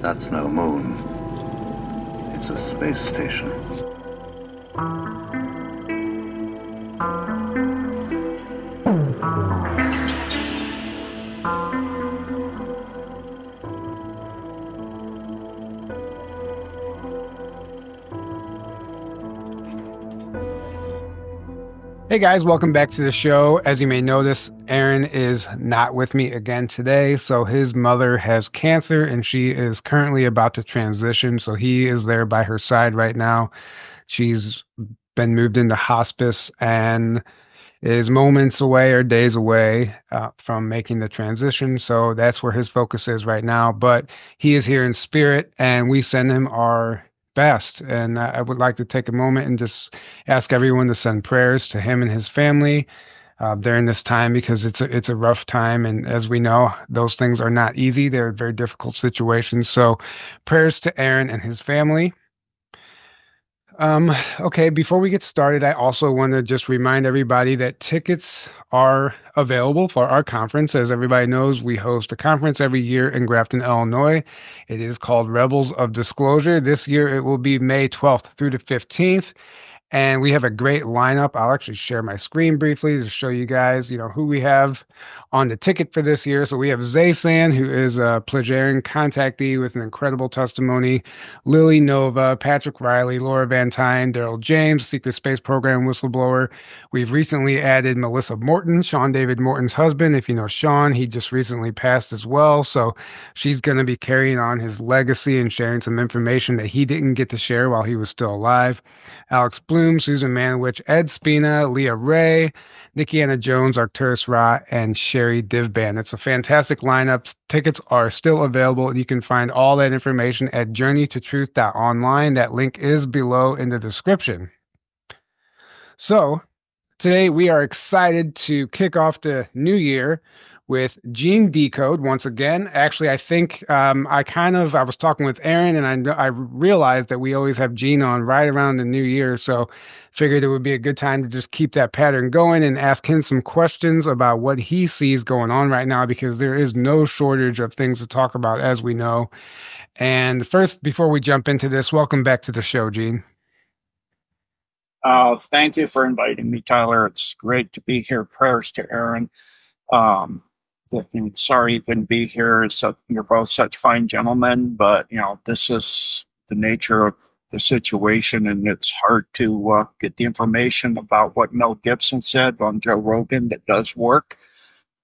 That's no moon. It's a space station. Hey guys, welcome back to the show. As you may notice, Aaron is not with me again today. So his mother has cancer and she is currently about to transition. So he is there by her side right now. She's been moved into hospice and is moments away or days away from making the transition. So that's where his focus is right now. But he is here in spirit and we send him our best. And I would like to take a moment and just ask everyone to send prayers to him and his family during this time because it's a rough time. And as we know, those things are not easy. They're very difficult situations. So prayers to Aaron and his family. Okay, before we get started, I also want to just remind everybody that tickets are available for our conference. As everybody knows, we host a conference every year in Grafton, Illinois. It is called Rebels of Disclosure. This year it will be May 12th through the 15th. And we have a great lineup. I'll actually share my screen briefly to show you guys, who we have on the ticket for this year. So we have Zaysan, who is a Plagarian contactee with an incredible testimony. Lily Nova, Patrick Riley, Laura Van Tyne, Daryl James, Secret Space Program whistleblower. We've recently added Melissa Morton, Sean David Morton's husband. If you know Sean, he just recently passed as well. So she's going to be carrying on his legacy and sharing some information that he didn't get to share while he was still alive. Alex Bloom, Susan Manwich, Ed Spina, Leah Ray, Nikki Anna Jones, Arcturus Ra, and Sherry Divban. It's a fantastic lineup. Tickets are still available. You can find all that information at journeytotruth.online. That link is below in the description. So today we are excited to kick off the new year with Gene Decode once again. Actually, I think I was talking with Aaron and I realized that we always have Gene on right around the new year. So figured it would be a good time to just keep that pattern going and ask him some questions about what he sees going on right now, because there is no shortage of things to talk about, as we know. And first, before we jump into this, welcome back to the show, Gene. Thank you for inviting me, Tyler. It's great to be here. Prayers to Aaron. Sorry you couldn't be here. So you're both such fine gentlemen, but this is the nature of the situation, and it's hard to get the information about what Mel Gibson said on Joe Rogan that does work.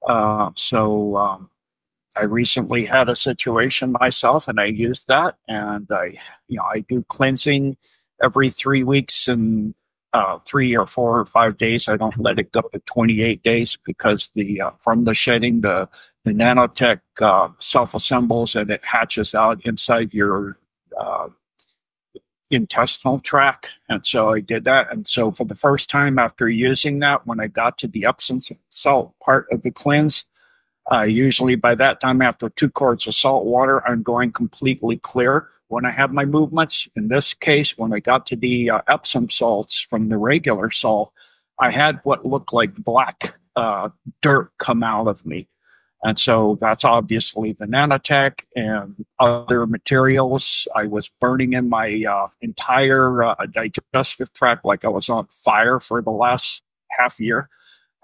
So I recently had a situation myself, and I used that, and I do cleansing every 3 weeks and 3 or 4 or 5 days. I don't let it go to 28 days because from the shedding, the nanotech self-assembles and it hatches out inside your intestinal tract. And so I did that. And so for the first time after using that, when I got to the Epsom salt part of the cleanse, usually by that time, after 2 quarts of salt water, I'm going completely clear when I have my movements. In this case, when I got to the Epsom salts from the regular salt, I had what looked like black dirt come out of me. And so that's obviously the nanotech and other materials. I was burning in my entire digestive tract like I was on fire for the last half year.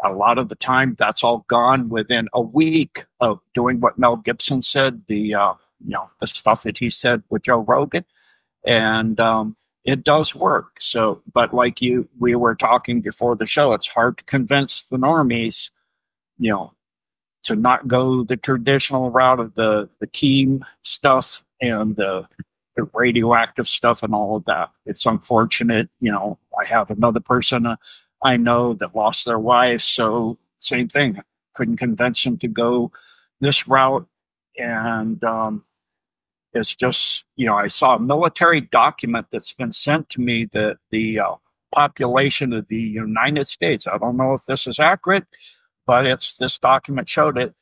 A lot of the time, that's all gone within a week of doing what Mel Gibson said, the stuff that he said with Joe Rogan, and it does work. So, but like we were talking before the show, it's hard to convince the normies, to not go the traditional route of the cheme stuff and the radioactive stuff and all of that. It's unfortunate. I have another person I know that lost their wife, so same thing. Couldn't convince them to go this route, and it's just, I saw a military document that's been sent to me that the population of the United States, I don't know if this is accurate, but this document showed it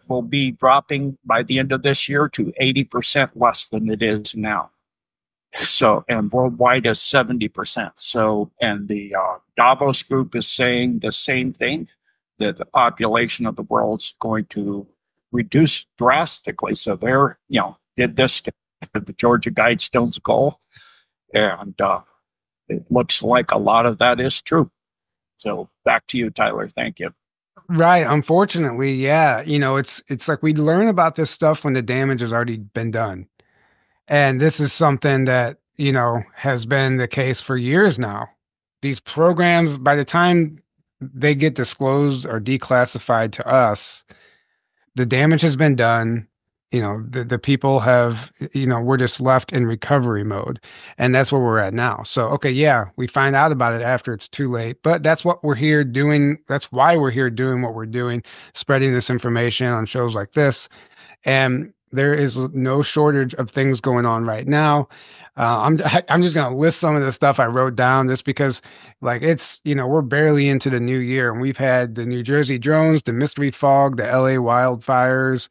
will be dropping by the end of this year to 80% less than it is now. So, and worldwide is 70%. So, and the Davos group is saying the same thing, that the population of the world's going to reduce drastically. So they're, did this to the Georgia Guidestone's goal. And it looks like a lot of that is true. So back to you, Tyler. Thank you. Right. Unfortunately, yeah. It's like we learn about this stuff when the damage has already been done. And this is something that, has been the case for years now. These programs, by the time they get disclosed or declassified to us, the damage has been done. The people have, we're just left in recovery mode. And that's where we're at now. So, okay, yeah, we find out about it after it's too late, but that's what we're here doing. That's why we're here doing what we're doing, spreading this information on shows like this. And there is no shortage of things going on right now. I'm just going to list some of the stuff I wrote down just because, like, it's, we're barely into the new year, and we've had the New Jersey drones, the mystery fog, the LA wildfires,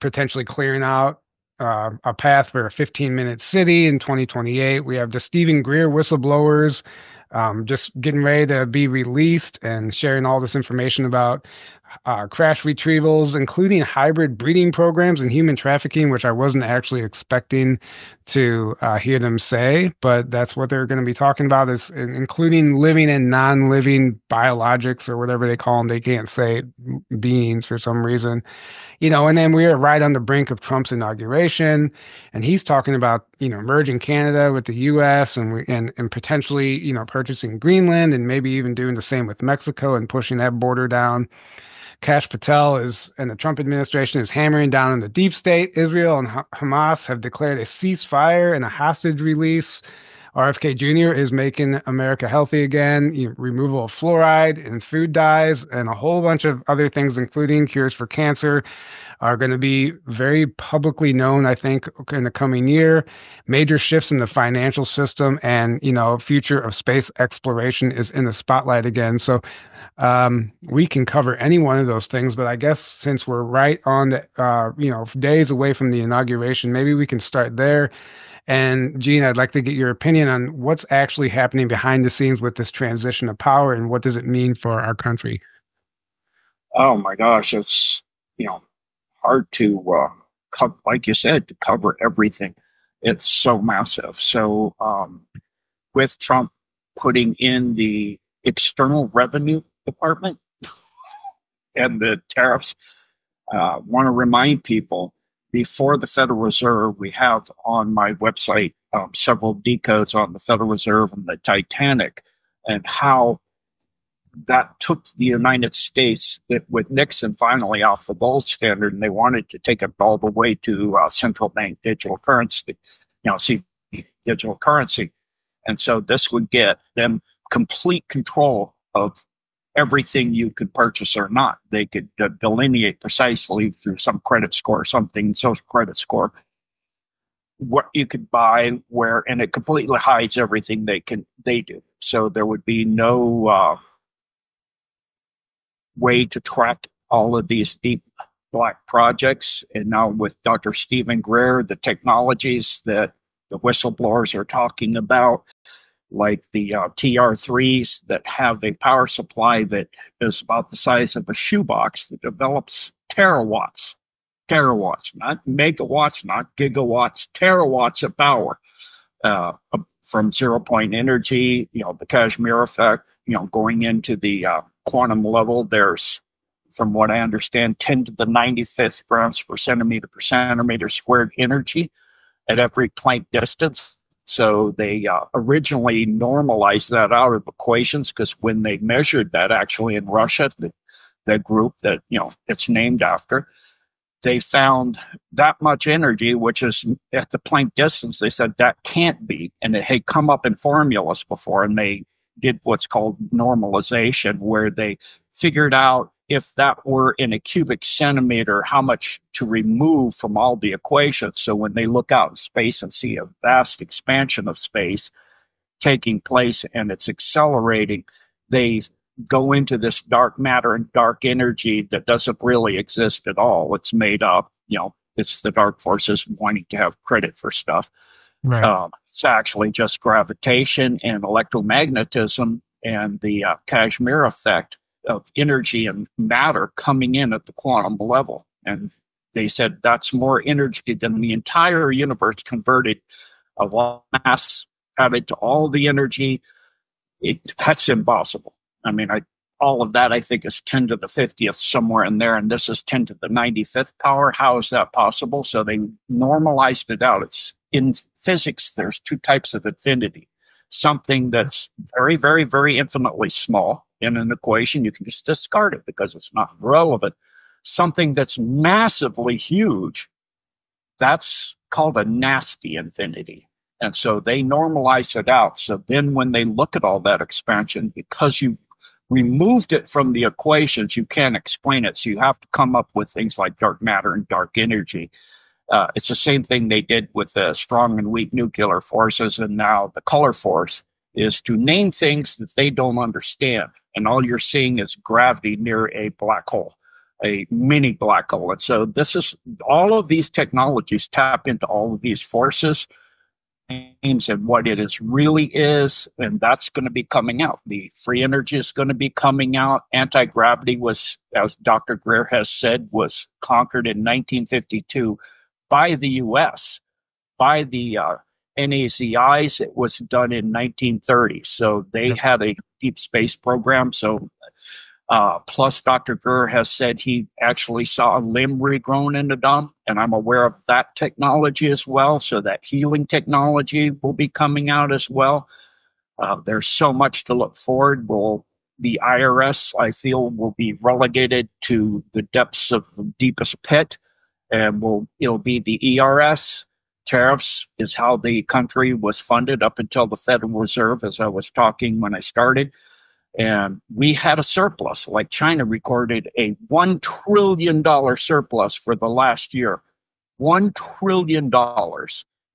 potentially clearing out a path for a 15-minute city in 2028. We have the Stephen Greer whistleblowers just getting ready to be released and sharing all this information about crash retrievals, including hybrid breeding programs and human trafficking, which I wasn't actually expecting to hear them say, but that's what they're going to be talking about, is including living and non-living biologics, or whatever they call them. They can't say beings for some reason. And then we are right on the brink of Trump's inauguration, and he's talking about, merging Canada with the U.S. and potentially, purchasing Greenland, and maybe even doing the same with Mexico and pushing that border down. Kash Patel and the Trump administration is hammering down on the deep state. Israel and Hamas have declared a ceasefire and a hostage release. RFK Jr. is making America healthy again, removal of fluoride in food dyes, and a whole bunch of other things, including cures for cancer, are going to be very publicly known, I think, in the coming year. Major shifts in the financial system and, future of space exploration is in the spotlight again. So we can cover any one of those things, but I guess since we're right on the, days away from the inauguration, maybe we can start there. And Gene, I'd like to get your opinion on what's actually happening behind the scenes with this transition of power, and what does it mean for our country? Oh my gosh, it's hard to like you said, to cover everything. It's so massive. So with Trump putting in the External Revenue Department and the tariffs, want to remind people, before the Federal Reserve, we have on my website several decodes on the Federal Reserve and the Titanic, and how that took the United States, that with Nixon finally off the gold standard, and they wanted to take it all the way to central bank digital currency, digital currency. And so this would get them complete control of everything you could purchase or not. They could delineate precisely through some credit score or something, social credit score, what you could buy, where, and it completely hides everything they do. So there would be no way to track all of these deep black projects. And now with Dr. Stephen Greer, the technologies that the whistleblowers are talking about, like the TR3s that have a power supply that is about the size of a shoebox, that develops terawatts, not megawatts, not gigawatts, terawatts of power from zero-point energy, the Kashmir effect, going into the quantum level. There's, from what I understand, 10 to the 95th grams per centimeter squared energy at every Planck distance. So they originally normalized that out of equations, because when they measured that actually in Russia, the group that it's named after, they found that much energy, which is at the Planck distance. They said that can't be, and it had come up in formulas before, and they did what's called normalization, where they figured out if that were in a cubic centimeter, how much to remove from all the equations. So when they look out in space and see a vast expansion of space taking place and it's accelerating, they go into this dark matter and dark energy that doesn't really exist at all. It's made up, it's the dark forces wanting to have credit for stuff. Right. It's actually just gravitation and electromagnetism and the Kashmir effect of energy and matter coming in at the quantum level. And They said that's more energy than the entire universe converted of all mass added to all the energy. That's impossible. I mean, all of that I think is 10 to the 50th somewhere in there, and this is 10 to the 95th power. How is that possible? So they normalized it out. It's in physics, there's two types of infinity. Something that's very, very, very infinitely small in an equation, you can just discard it because it's not relevant. Something that's massively huge, that's called a nasty infinity. And so they normalize it out. So then when they look at all that expansion, because you removed it from the equations, you can't explain it. So you have to come up with things like dark matter and dark energy. It's the same thing they did with the strong and weak nuclear forces. And now the color force is to name things that they don't understand. And all you're seeing is gravity near a black hole, a mini black hole. And so all of these technologies tap into all of these forces and what it really is, and that's going to be coming out. The free energy is going to be coming out. Anti-gravity was, as Dr. Greer has said, was conquered in 1952 by the U.S., by the NAZIs. It was done in 1930. So they had a deep space program. So plus Dr. Greer has said he actually saw a limb regrown in the dump, and I'm aware of that technology as well. So that healing technology will be coming out as well. There's so much to look forward. The IRS, I feel, will be relegated to the depths of the deepest pit, and it'll be the ERS. Tariffs is how the country was funded up until the Federal Reserve, as I was talking when I started. And we had a surplus, like China recorded a $1 trillion surplus for the last year. $1 trillion.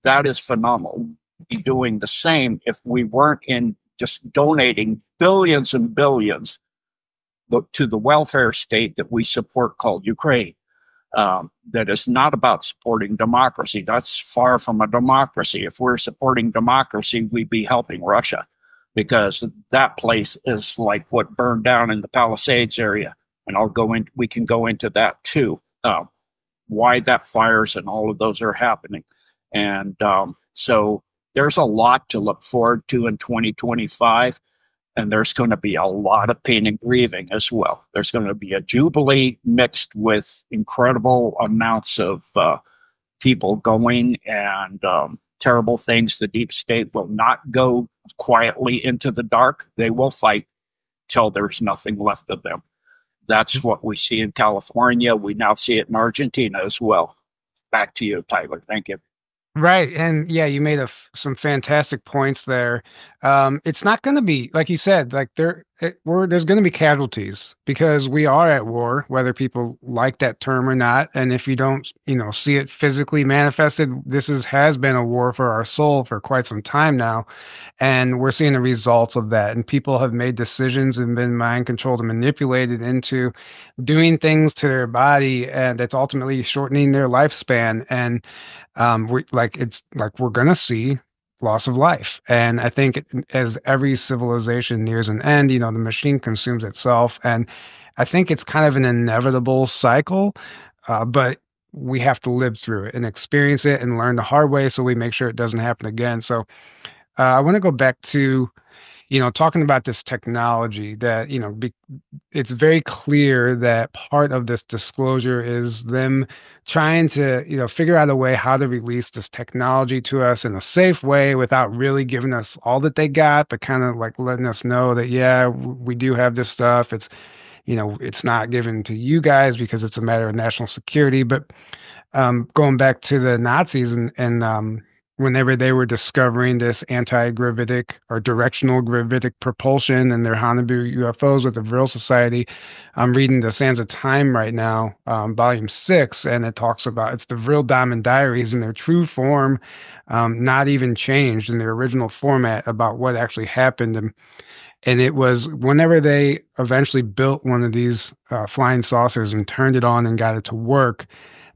That is phenomenal. We'd be doing the same if we weren't in just donating billions and billions to the welfare state that we support called Ukraine. That is not about supporting democracy. That's far from a democracy. If we're supporting democracy, we'd be helping Russia, because that place is like what burned down in the Palisades area. And we can go into that too, why that fires and all of those are happening. And so there's a lot to look forward to in 2025. And there's going to be a lot of pain and grieving as well. There's going to be a jubilee mixed with incredible amounts of people going and terrible things. The deep state will not go quietly into the dark. They will fight till there's nothing left of them. That's what we see in California. We now see it in Argentina as well. Back to you, Tyler. Thank you. Right. And yeah, you made some fantastic points there. It's not going to be, like you said, like there's going to be casualties because we are at war, whether people like that term or not. And if you don't, see it physically manifested, has been a war for our soul for quite some time now. And we're seeing the results of that. And people have made decisions and been mind controlled and manipulated into doing things to their body, and that's ultimately shortening their lifespan. And we're gonna see loss of life. And I think as every civilization nears an end, the machine consumes itself. And I think it's kind of an inevitable cycle, but we have to live through it and experience it and learn the hard way so we make sure it doesn't happen again. So I want to go back to, talking about this technology that, it's very clear that part of this disclosure is them trying to, figure out a way how to release this technology to us in a safe way without really giving us all that they got, but kind of like letting us know that, yeah, we do have this stuff. It's, it's not given to you guys because it's a matter of national security. But going back to the Nazis and whenever they were discovering this anti-gravitic or directional gravitic propulsion in their Hanabu UFOs with the Vril Society, I'm reading the Sands of Time right now, volume 6, and it talks about, it's the Vril Diamond Diaries in their true form, not even changed in their original format about what actually happened. And it was whenever they eventually built one of these flying saucers and turned it on and got it to work,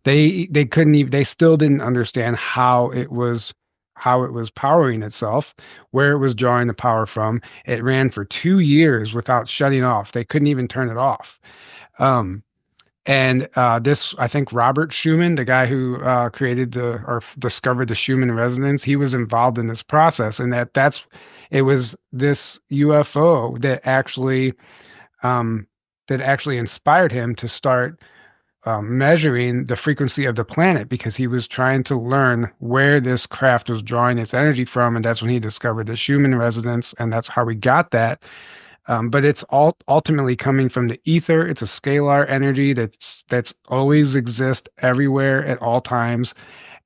they couldn't even, they still didn't understand how it was powering itself, where it was drawing the power from. It ran for 2 years without shutting off. They couldn't even turn it off. And this, I think, Robert Schumann, the guy who created or discovered the Schumann resonance, he was involved in this process, and it was this UFO that actually inspired him to start measuring the frequency of the planet, because he was trying to learn where this craft was drawing its energy from, and that's when he discovered the Schumann resonance, and that's how we got that. But it's all ultimately coming from the ether. It's a scalar energy that's always exist everywhere at all times.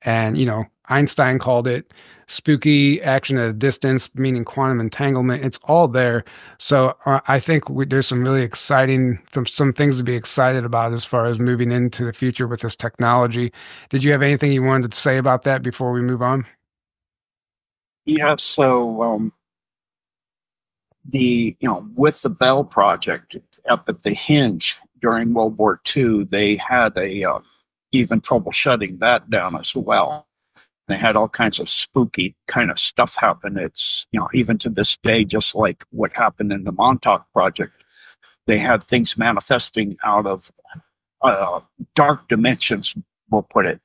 And Einstein called it spooky action at a distance, meaning quantum entanglement. It's all there. So I think there's some really exciting some things to be excited about as far as moving into the future with this technology. Did you have anything you wanted to say about that before we move on? Yeah. So with the Bell Project up at the Hinge during World War II, they had even trouble shutting that down as well. They had all kinds of spooky kind of stuff happen. It's, even to this day, just like what happened in the Montauk Project, they had things manifesting out of dark dimensions, we'll put it,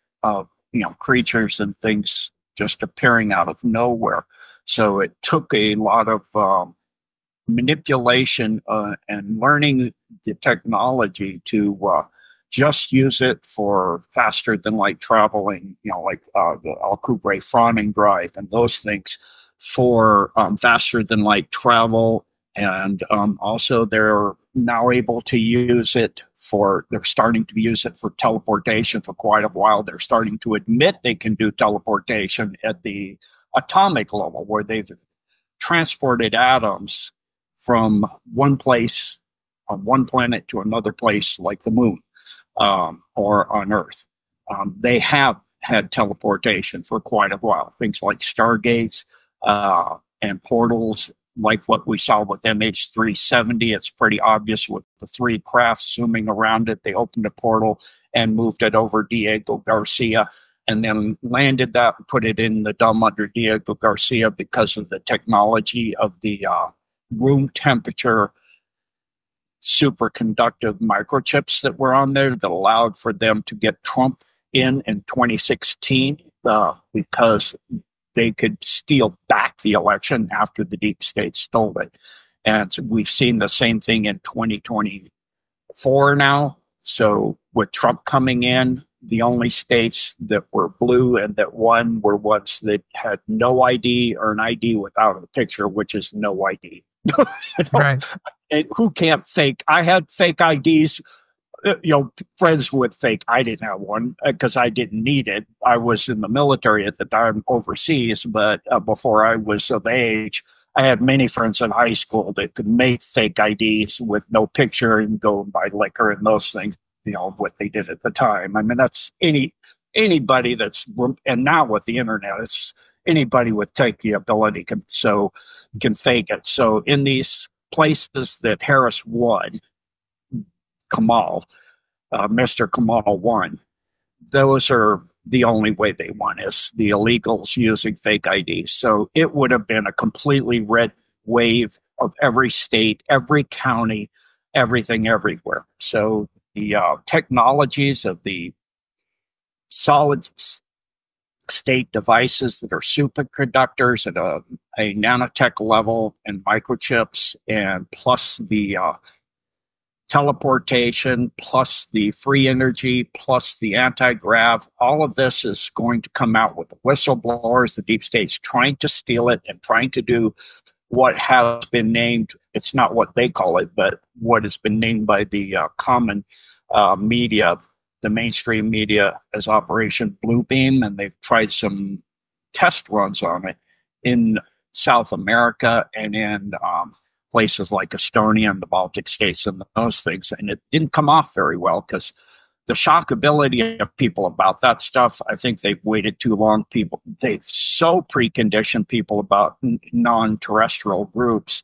creatures and things just appearing out of nowhere. So it took a lot of manipulation and learning the technology to just use it for faster than light traveling, like the Alcubierre Fawning drive and those things for faster than light travel. And also they're now able to use it they're starting to use it for teleportation for quite a while. They're starting to admit they can do teleportation at the atomic level, where they've transported atoms from one place on one planet to another place, like the moon or on Earth. They have had teleportation for quite a while. Things like stargates and portals, like what we saw with MH370. It's pretty obvious with the three crafts zooming around it. They opened a portal and moved it over Diego Garcia, and then landed that and put it in the dome under Diego Garcia because of the technology of the room temperature superconductive microchips that were on there that allowed for them to get Trump in 2016 because they could steal back the election after the deep state stole it. And so we've seen the same thing in 2024 now. So with Trump coming in, the only states that were blue and that won were ones that had no ID or an ID without a picture, which is no ID. Right. And who can't fake? I had fake IDs, friends with fake. I didn't have one because I didn't need it. I was in the military at the time overseas, but before I was of age, I had many friends in high school that could make fake IDs with no picture and go and buy liquor and those things, what they did at the time. I mean, that's anybody and now with the internet, it's anybody with techie ability can fake it. So in these places that Harris won, Mr. Kamal won, those are the only way they won, is the illegals using fake IDs. So it would have been a completely red wave of every state, every county, everything everywhere. So the technologies of the solid state devices that are superconductors at a nanotech level and microchips, and plus the teleportation, plus the free energy, plus the anti-grav, all of this is going to come out with the whistleblowers. The deep state's trying to steal it and trying to do what has been named, it's not what they call it, but what has been named by the common media, the mainstream media, as Operation Bluebeam, and they've tried some test runs on it in South America and in places like Estonia and the Baltic states and those things, and it didn't come off very well because the shockability of people about that stuff, I think they've waited too long. They've so preconditioned people about non-terrestrial groups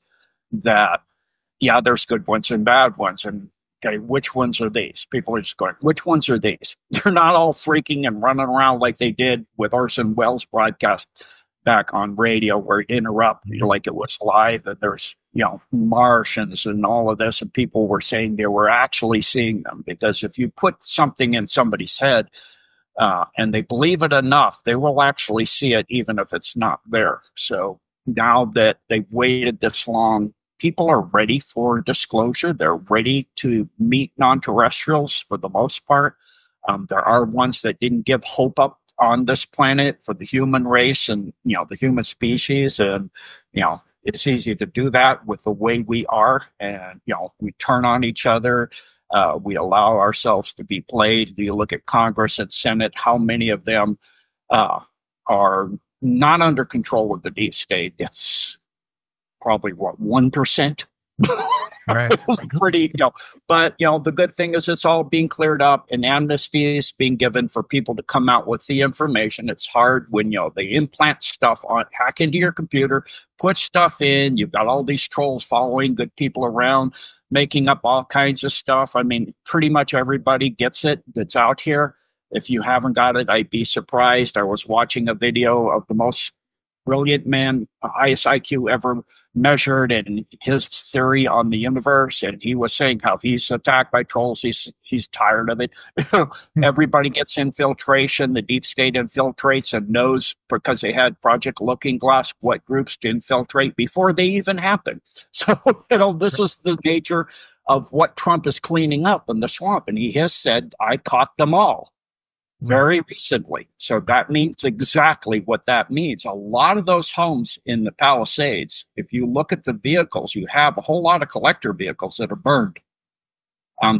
that, yeah, there's good ones and bad ones, and okay, which ones are these? People are just going, which ones are these? They're not all freaking and running around like they did with Orson Welles' broadcast back on radio where it interrupted like it was live, and there's, you know, Martians and all of this, and people were saying they were actually seeing them, because if you put something in somebody's head and they believe it enough, they will actually see it even if it's not there. So now that they've waited this long, people are ready for disclosure. They're ready to meet non-terrestrials for the most part. There are ones that didn't give hope up on this planet for the human race and, you know, the human species. And, you know, it's easy to do that with the way we are. And, you know, we turn on each other. We allow ourselves to be played. You look at Congress and Senate, how many of them are not under control of the deep state? It's probably, what, 1%? Right. Pretty, you know, but, you know, the good thing is it's all being cleared up, and amnesty is being given for people to come out with the information. It's hard when, you know, they implant stuff on, hack into your computer, put stuff in. You've got all these trolls following good people around, making up all kinds of stuff. I mean, pretty much everybody gets it that's out here. If you haven't got it, I'd be surprised. I was watching a video of the most brilliant man, highest IQ ever measured, and his theory on the universe. And he was saying how he's attacked by trolls. He's tired of it. Everybody gets infiltration. The deep state infiltrates and knows, because they had Project Looking Glass, what groups to infiltrate before they even happen. So, you know, this is the nature of what Trump is cleaning up in the swamp. And he has said, I caught them all. Very recently. So that means exactly what that means. A lot of those homes in the Palisades, if you look at the vehicles, you have a whole lot of collector vehicles that are burned.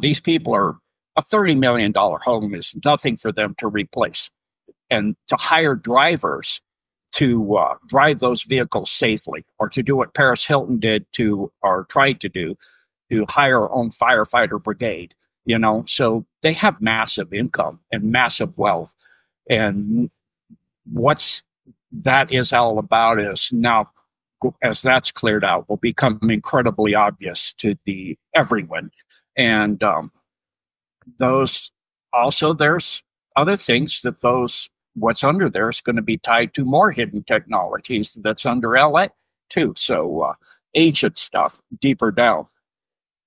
These people are, a $30 million home is nothing for them to replace. And to hire drivers to drive those vehicles safely, or to do what Paris Hilton did or tried to do, to hire her own firefighter brigade. You know, so they have massive income and massive wealth. And what's that is all about is now, as that's cleared out, will become incredibly obvious to everyone. And those also, there's other things that what's under there is going to be tied to more hidden technologies that's under LA too. So ancient stuff deeper down.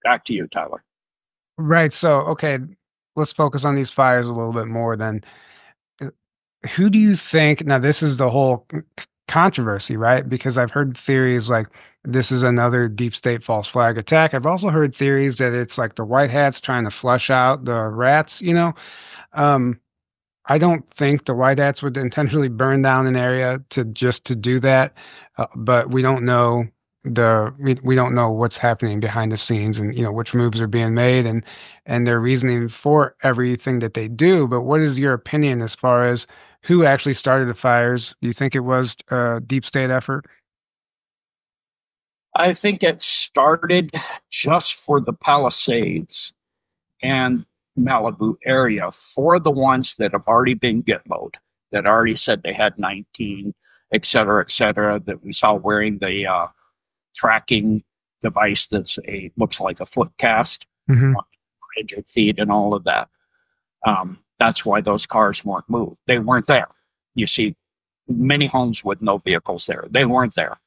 Back to you, Tyler. Right. So, okay, let's focus on these fires a little bit more then. Who do you think, now this is the whole controversy, right? Because I've heard theories like this is another deep state false flag attack. I've also heard theories that it's like the white hats trying to flush out the rats, you know? I don't think the white hats would intentionally burn down an area to do that, but we don't know we don't know what's happening behind the scenes, and, you know, which moves are being made and their reasoning for everything that they do. But what is your opinion as far as who actually started the fires? Do you think it was a deep state effort? I think it started just for the Palisades and Malibu area, for the ones that have already been Gitmoed, that already said they had 19, et cetera, that we saw wearing the tracking device that's looks like a flip cast, rigid feet and all of that. That's why those cars weren't moved. They weren't there. You see many homes with no vehicles there. They weren't there.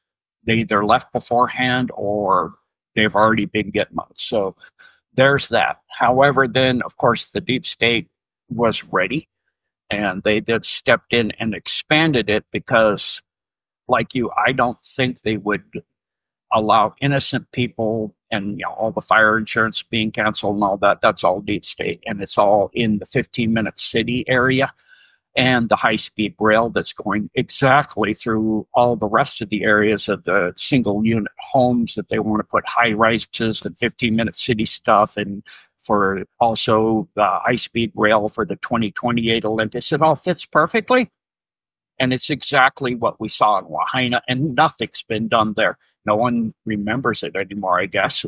They either left beforehand or they've already been Gitmoed. So there's that. However, then, of course, the deep state was ready, and they did stepped in and expanded it because, like you, I don't think they would allow innocent people, and, you know, all the fire insurance being canceled and all that. That's all deep state, and it's all in the 15-minute city area, and the high-speed rail that's going exactly through all the rest of the areas of the single-unit homes that they want to put high-rises and 15-minute city stuff, and for also the high-speed rail for the 2028 Olympics. It all fits perfectly, and it's exactly what we saw in Lahaina, and nothing's been done there. No one remembers it anymore, I guess.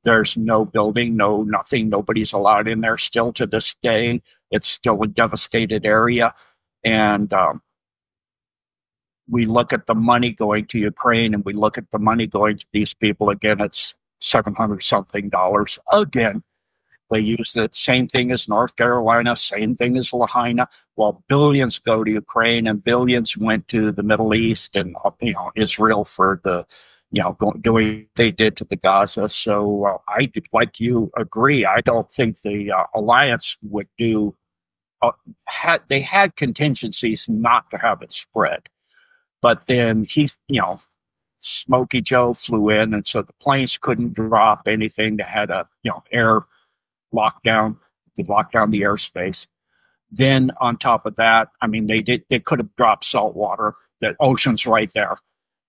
There's no building, no nothing. Nobody's allowed in there still to this day. It's still a devastated area. And we look at the money going to Ukraine, and we look at the money going to these people. Again, it's $700-something again. They use the same thing as North Carolina, same thing as Lahaina. Well, billions go to Ukraine and billions went to the Middle East and Israel for the doing they did to the Gaza. So I did, like you, agree. I don't think the alliance would do. They had contingencies not to have it spread, but then Smokey Joe flew in, and so the planes couldn't drop anything. They had a air lockdown to lock down the airspace. Then on top of that, I mean, they could have dropped salt water. The ocean's right there.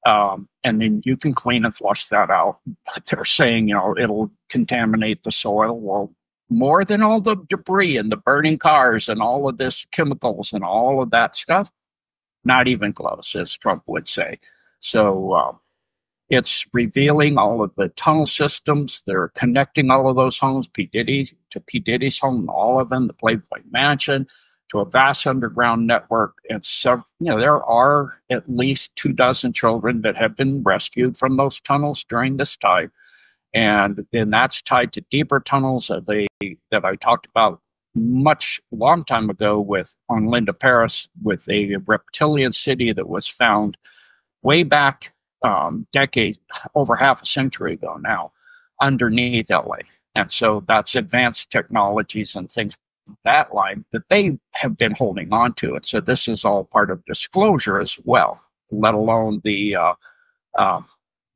And then you can clean and flush that out. But they're saying, it'll contaminate the soil. Well, more than all the debris and the burning cars and all of this chemicals and all of that stuff, not even close, as Trump would say. So it's revealing all of the tunnel systems. They're connecting all of those homes, P. Diddy's home, all of them, the Playboy Mansion, to a vast underground network. And so, there are at least 24 children that have been rescued from those tunnels during this time. And then that's tied to deeper tunnels that I talked about long time ago on Linda Paris, with a reptilian city that was found way back decades, over half a century ago now, underneath LA. And so that's advanced technologies and things that line that they have been holding on to. And so this is all part of disclosure as well, let alone the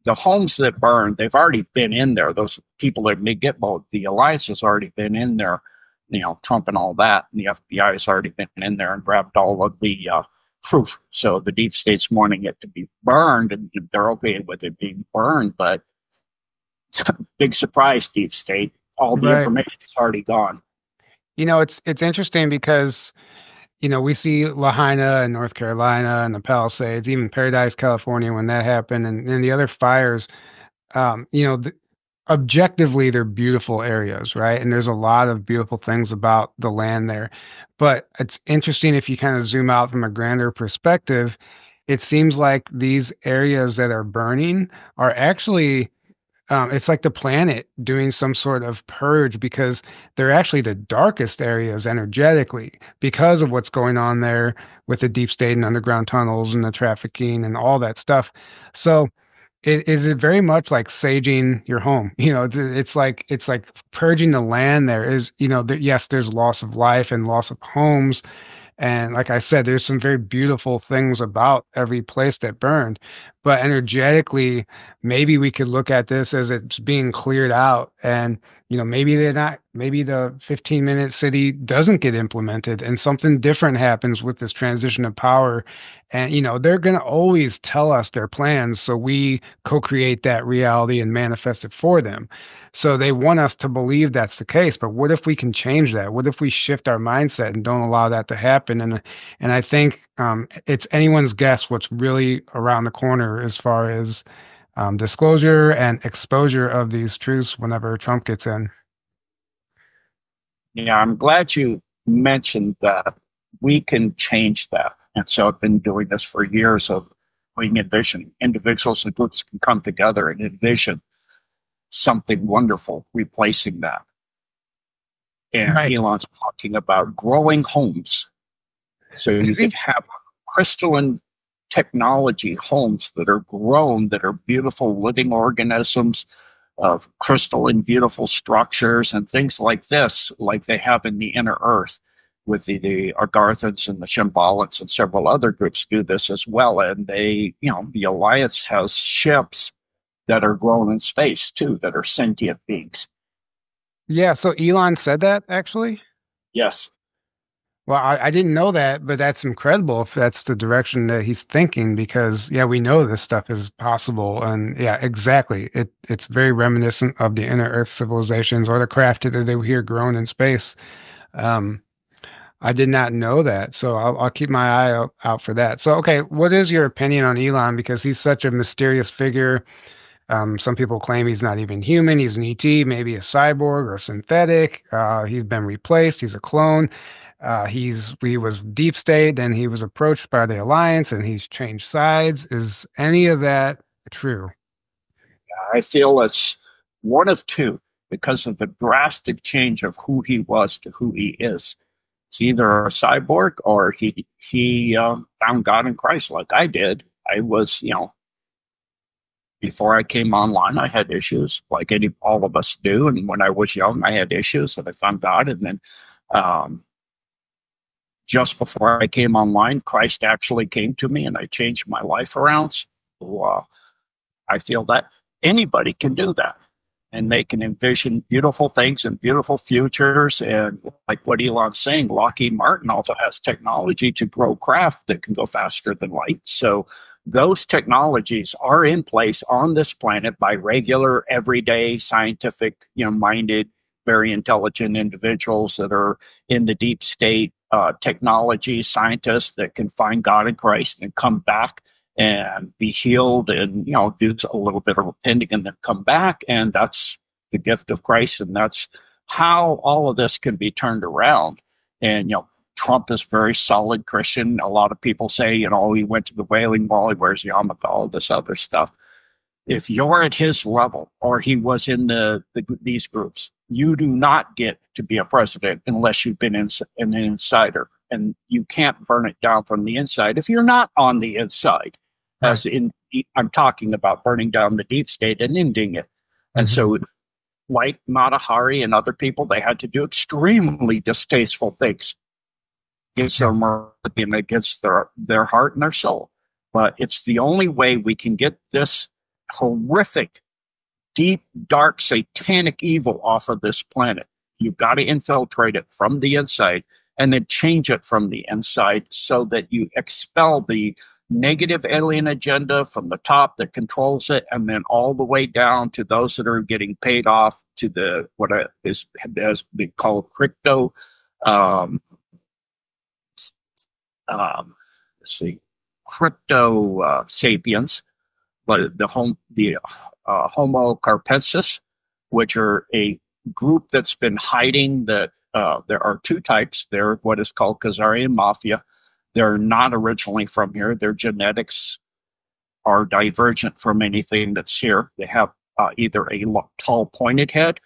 homes that burn. They've already been in there. Those people that may get both, the alliance has already been in there, Trump and all that. And the FBI has already been in there and grabbed all of the proof. So the deep state's wanting it to be burned, and they're okay with it being burned, but big surprise, deep state. All the information is already gone. It's interesting because, we see Lahaina and North Carolina and the Palisades, even Paradise, California, when that happened, and the other fires, objectively, they're beautiful areas, right? And there's a lot of beautiful things about the land there. But it's interesting if you kind of zoom out from a grander perspective, it seems like these areas that are burning are actually, it's like the planet doing some sort of purge, because they're actually the darkest areas energetically because of what's going on there with the deep state and underground tunnels and the trafficking and all that stuff. So is it very much like saging your home? It's like purging the land. There is, yes, there's loss of life and loss of homes. And like I said, there's some very beautiful things about every place that burned. But energetically, maybe we could look at this as it's being cleared out. And, maybe maybe the 15-minute city doesn't get implemented and something different happens with this transition of power. And, they're going to always tell us their plans. So we co-create that reality and manifest it for them. So they want us to believe that's the case. But what if we can change that? What if we shift our mindset and don't allow that to happen? And I think it's anyone's guess what's really around the corner as far as disclosure and exposure of these truths whenever Trump gets in. Yeah, I'm glad you mentioned that. We can change that. And so I've been doing this for years of we envision individuals and groups can come together and envision something wonderful replacing that. And Elon's talking about growing homes. So you could have crystalline technology homes that are grown, that are beautiful living organisms of crystalline beautiful structures and things like this, like they have in the inner earth with the Argarthans and the Shimbalans, and several other groups do this as well. And they, the Alliance has ships that are grown in space too, that are sentient beings. Yeah, so Elon said that actually? Yes. Well, I didn't know that, but that's incredible if that's the direction that he's thinking, because, yeah, we know this stuff is possible. And yeah, exactly. It's very reminiscent of the inner Earth civilizations or the craft that they were here grown in space. I did not know that. So I'll keep my eye out for that. So, okay, what is your opinion on Elon? Because he's such a mysterious figure. Some people claim he's not even human. He's an ET, maybe a cyborg or synthetic. He's been replaced. He's a clone. He was deep state, then he was approached by the Alliance, and he's changed sides. Is any of that true? I feel it's one of two. because of the drastic change of who he was to who he is. It's either a cyborg or he found God in Christ like I did. I was, before I came online, I had issues like all of us do. And when I was young, I had issues, and I found God. And then just before I came online, Christ actually came to me, and I changed my life around. So I feel that anybody can do that. And they can envision beautiful things and beautiful futures. And like what Elon's saying, Lockheed Martin also has technology to grow craft that can go faster than light. So those technologies are in place on this planet by regular, everyday, scientific, minded, very intelligent individuals that are in the deep state, technology scientists that can find God in Christ and come back and be healed and, do a little bit of repenting and then come back. And that's the gift of Christ. And that's how all of this can be turned around. And, Trump is very solid Christian. A lot of people say, he went to the Wailing Wall, he wears yarmulke, all this other stuff. If you're at his level, or he was in these groups, you do not get to be a president unless you've been an insider. And you can't burn it down from the inside if you're not on the inside. Right. As in, I'm talking about burning down the deep state and ending it. And so, like Mata Hari and other people, they had to do extremely distasteful things against their morality and against their heart and their soul. But it's the only way we can get this horrific, deep, dark, satanic evil off of this planet. You've got to infiltrate it from the inside and then change it from the inside so that you expel the negative alien agenda from the top that controls it, and then all the way down to those that are getting paid off to what is they call crypto, crypto sapiens, but the Homo carpensis, which are a group that's been hiding that there are two types. They're what is called Khazarian Mafia. They're not originally from here. Their genetics are divergent from anything that's here. They have either a tall pointed head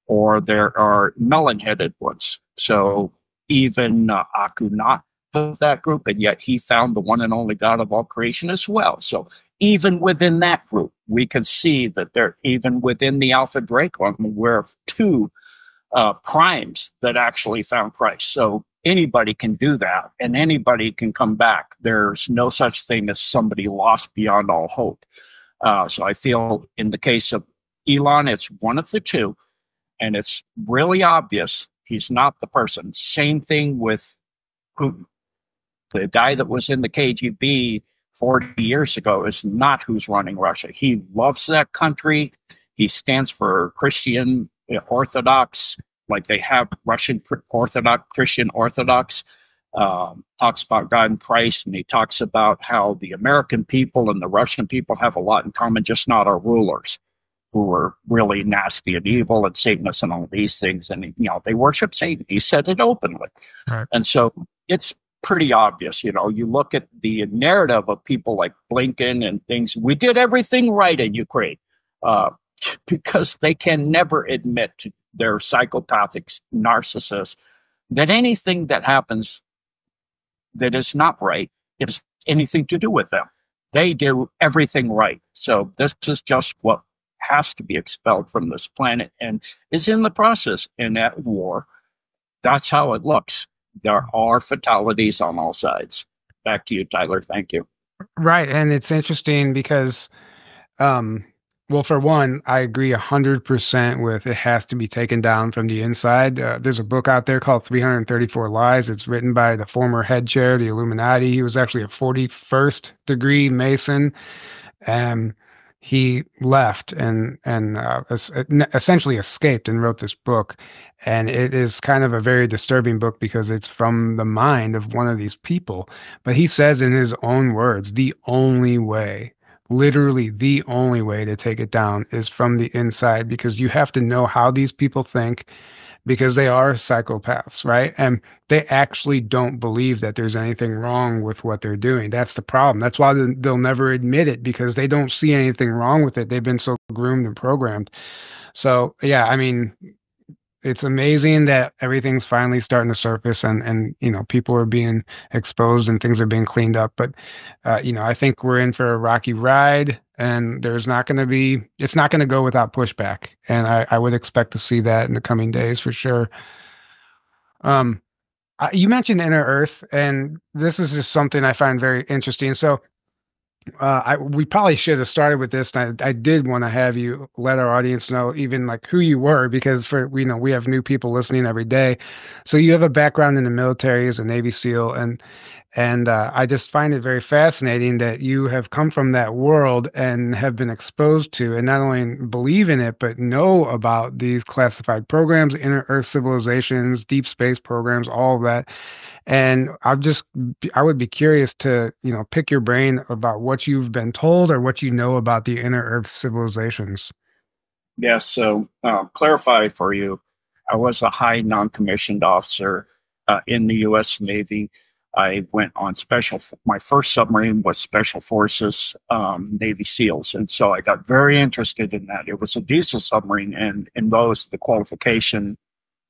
or there are melon-headed ones. So even Akhenaten of that group, and yet he found the one and only God of all creation as well. So even within that group, we can see that they're even within the Alpha Draco. I'm aware of two primes that actually found Christ. So anybody can do that, and anybody can come back. There's no such thing as somebody lost beyond all hope. So I feel in the case of Elon, it's one of the two, and it's really obvious he's not the person. Same thing with Putin. The guy that was in the KGB 40 years ago is not who's running Russia. He loves that country. He stands for Christian Orthodox, like they have Russian Orthodox, Christian Orthodox, talks about God and Christ, and he talks about how the American people and the Russian people have a lot in common, just not our rulers, who are really nasty and evil and Satanists and all these things. And, they worship Satan. He said it openly. Right. And so it's pretty obvious. You look at the narrative of people like Blinken and things. We did everything right in Ukraine. Because they can never admit to their psychopathic narcissists that anything that happens that is not right is anything to do with them. They do everything right. So this is just what has to be expelled from this planet and is in the process. In that war, that's how it looks. There are fatalities on all sides. Back to you, Tyler. Thank you. Right. And it's interesting because well, for one, I agree 100% with it has to be taken down from the inside. There's a book out there called 334 Lies. It's written by the former head chair of the Illuminati. He was actually a 41st degree Mason. And he left and essentially escaped and wrote this book. And it is kind of a very disturbing book because it's from the mind of one of these people. But he says in his own words, the only way literally the only way to take it down is from the inside, because you have to know how these people think, because they are psychopaths, right? And they actually don't believe that there's anything wrong with what they're doing. That's the problem. That's why they'll never admit it, because they don't see anything wrong with it. They've been so groomed and programmed. So, yeah, I mean, it's amazing that everything's finally starting to surface, and people are being exposed and things are being cleaned up. But I think we're in for a rocky ride, and it's not going to go without pushback, and I would expect to see that in the coming days for sure. You mentioned inner earth, and this is just something I find very interesting. So we probably should have started with this. And I did want to have you let our audience know even like who you were, because we have new people listening every day. So you have a background in the military as a Navy SEAL, and I just find it very fascinating that you have come from that world and have been exposed to, and not only believe in it, but know about these classified programs, inner Earth civilizations, deep space programs, all of that. And I would be curious to, pick your brain about what you've been told or what you know about the inner Earth civilizations. Yes. So clarify for you, I was a high non-commissioned officer in the U.S. Navy. I went on my first submarine was Special Forces Navy SEALs. And so I got very interested in that. It was a diesel submarine, and in those, the qualification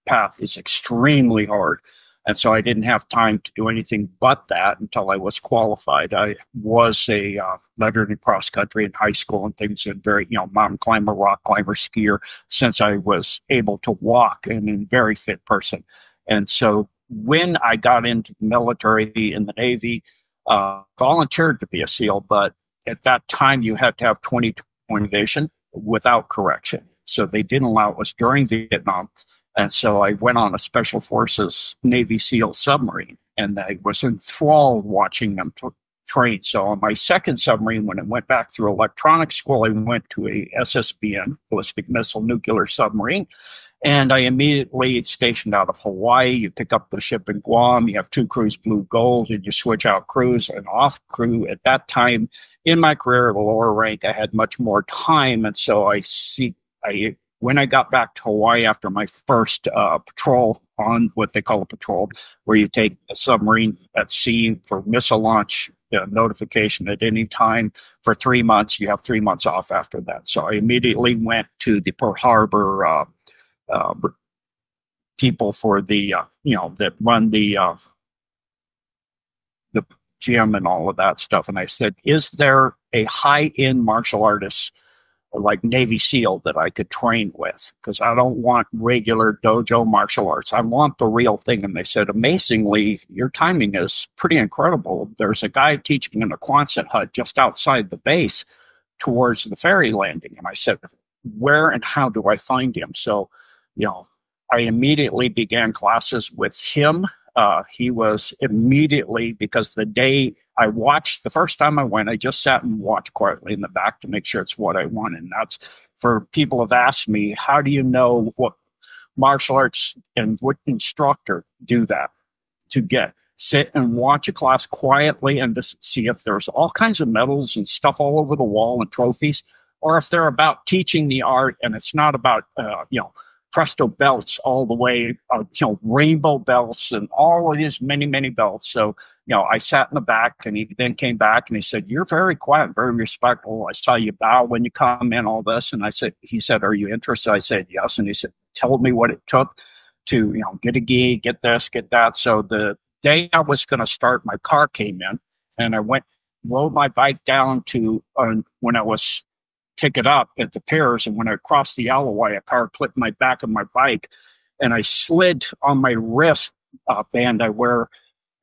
path is extremely hard. And so I didn't have time to do anything but that until I was qualified. I was a lettered in cross country in high school and things, and very, mountain climber, rock climber, skier, since I was able to walk, and a very fit person. And so when I got into the military in the Navy, volunteered to be a SEAL, but at that time you had to have 20/20 vision without correction. So they didn't allow it. Was during Vietnam. And so I went on a Special Forces Navy SEAL submarine, and I was enthralled watching them train. So on my second submarine, when I went back through electronics school, I went to a SSBN, ballistic missile nuclear submarine. And I immediately stationed out of Hawaii. You pick up the ship in Guam, you have 2 crews, blue, gold, and you switch out crews and off crew. At that time in my career at a lower rank, I had much more time. And so when I got back to Hawaii after my first patrol on what they call a patrol, where you take a submarine at sea for missile launch notification at any time for 3 months, you have 3 months off after that. So I immediately went to the Pearl Harbor people for the, that run the gym and all of that stuff. And I said, is there a high-end martial artist like Navy SEAL that I could train with? Because I don't want regular dojo martial arts. I want the real thing. And they said, amazingly, your timing is pretty incredible. There's a guy teaching in a Quonset hut just outside the base towards the ferry landing. And I said, where and how do I find him? So, I immediately began classes with him. He was immediately, because the day I watched, the first time I went, I just sat and watched quietly in the back to make sure it's what I wanted. And that's, for people have asked me, how do you know what martial arts and what instructor do that? To sit and watch a class quietly and to see if there's all kinds of medals and stuff all over the wall and trophies, or if they're about teaching the art and it's not about, presto belts all the way, rainbow belts and all of these many, many belts. So, I sat in the back, and he then came back and he said, you're very quiet, very respectful. I saw you bow when you come in, all this. And he said, are you interested? I said, yes. And he said, told me what it took to, get a gi, get this, get that. So the day I was going to start, my car came in, and I rode my bike down to, when I was pick it up at the piers, and when I crossed the alleyway, a car clipped my back of my bike, and I slid on my wrist band I wear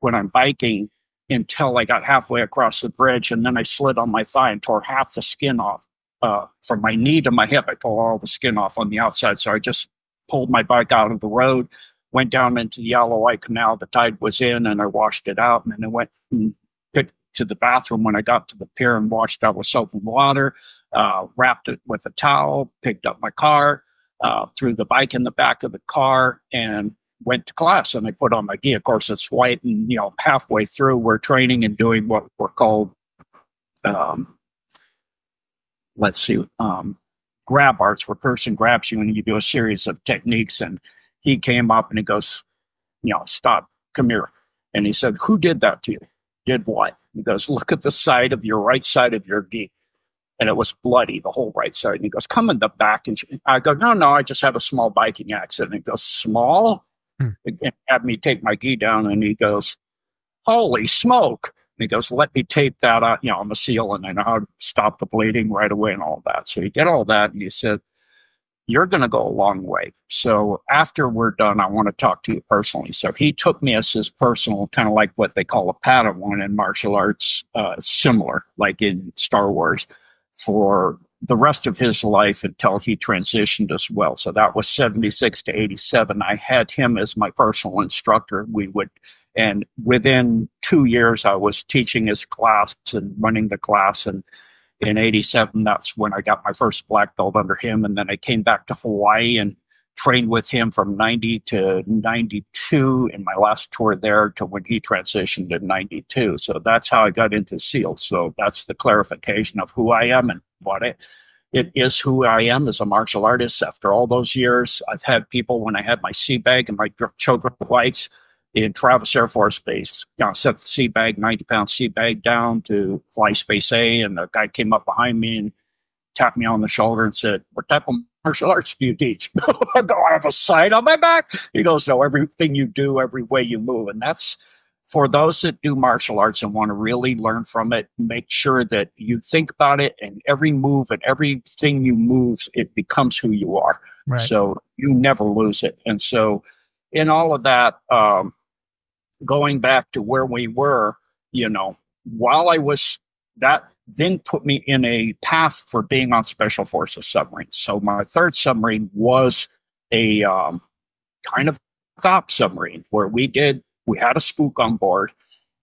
when I'm biking until I got halfway across the bridge, and then I slid on my thigh and tore half the skin off from my knee to my hip. I tore all the skin off on the outside, so I just pulled my bike out of the road, went down into the Alloway Canal. The tide was in, and I washed it out, and then I went and picked to the bathroom when I got to the pier and washed out with soap and water, wrapped it with a towel, picked up my car, threw the bike in the back of the car, and went to class. And I put on my gi. Of course, it's white, and halfway through, we're training and doing what were called let's see, grab arts, where a person grabs you and you do a series of techniques. And he came up and he goes, stop, come here. And he said, who did that to you? Did what? He goes, look at the side of your right side of your gi. And it was bloody, the whole right side. And he goes, come in the back. And I go, no, I just had a small biking accident. And he goes, small? And had me take my gi down. And he goes, holy smoke. And he goes, let me tape that out, on the seal. And I know how to stop the bleeding right away and all that. So he did all that. And he said, you're going to go a long way. So after we're done, I want to talk to you personally. So he took me as his personal, kind of like what they call a Padawan in martial arts, similar, like in Star Wars, for the rest of his life until he transitioned as well. So that was 76 to 87. I had him as my personal instructor. And within 2 years, I was teaching his class and running the class. And in 87, that's when I got my first black belt under him. And then I came back to Hawaii and trained with him from 90 to 92 in my last tour there to when he transitioned in 92. So that's how I got into SEALs. So that's the clarification of who I am and what it is who I am as a martial artist. After all those years, I've had people, when I had my sea bag and my children's wives in Travis Air Force Base, set the sea bag, 90-pound sea bag down to fly space A, and the guy came up behind me and tapped me on the shoulder and said, what type of martial arts do you teach? Do I have a sight on my back? He goes, no, everything you do, every way you move. And that's for those that do martial arts and want to really learn from it. Make sure that you think about it, and every move and everything you move, it becomes who you are. Right. So you never lose it. And so in all of that, going back to where we were, while I was, that then put me in a path for being on Special Forces submarines. So my third submarine was a kind of op submarine where we had a spook on board.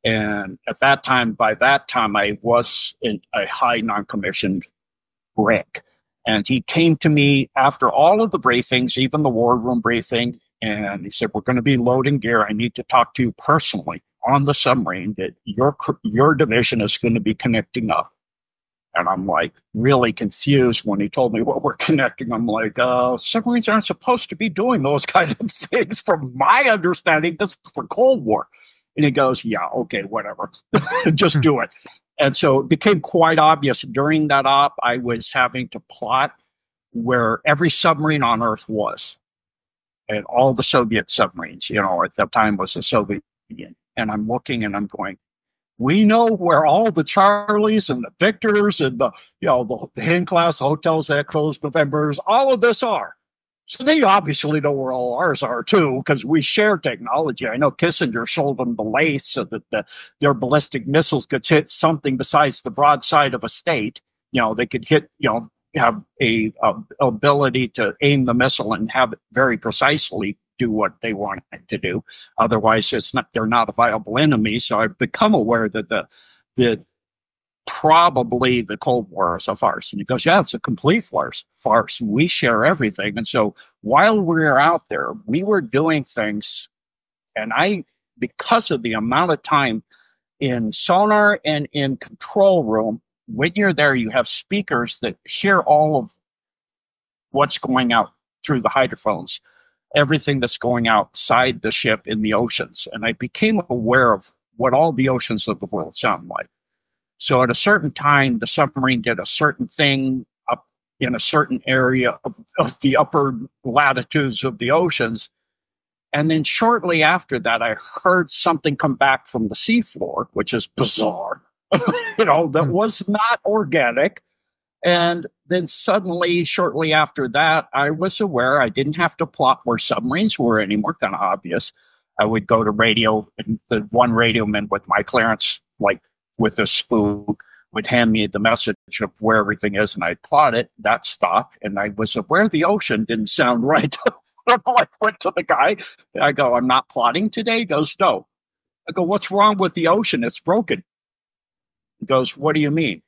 And by that time, I was in a high non-commissioned rank. And he came to me after all of the briefings, even the war room briefing, and he said, we're going to be loading gear. I need to talk to you personally on the submarine that your division is going to be connecting up. And I'm like really confused when he told me what we're connecting. I'm like, submarines aren't supposed to be doing those kind of things. From my understanding, this is for Cold War. And he goes, yeah, okay, whatever. Just do it. And so it became quite obvious during that op, I was having to plot where every submarine on Earth was. And all the Soviet submarines, at that time was the Soviet Union. And I'm looking and I'm going, we know where all the Charlies and the Victors and the Hen-class hotels, Echoes, Novembers, all of this are. So they obviously know where all ours are too, because we share technology. I know Kissinger sold them the lace so that their ballistic missiles could hit something besides the broadside of a state. They could hit, have a ability to aim the missile and have it very precisely do what they want it to do. Otherwise, they're not a viable enemy. So I've become aware that probably the Cold War is a farce. And he goes, yeah, it's a complete farce. We share everything. And so while we were out there, we were doing things. And because of the amount of time in sonar and in control room, when you're there, you have speakers that hear all of what's going out through the hydrophones, everything that's going outside the ship in the oceans. And I became aware of what all the oceans of the world sound like. So at a certain time, the submarine did a certain thing up in a certain area of the upper latitudes of the oceans. And then shortly after that, I heard something come back from the seafloor, which is bizarre. That was not organic. And then suddenly, shortly after that, I was aware I didn't have to plot where submarines were anymore, kind of obvious. I would go to radio, and the one radio man with my clearance, like with a spoon, would hand me the message of where everything is, and I'd plot it. That stopped, and I was aware the ocean didn't sound right. I went to the guy. I go, I'm not plotting today? He goes, no. I go, what's wrong with the ocean? It's broken. He goes, what do you mean?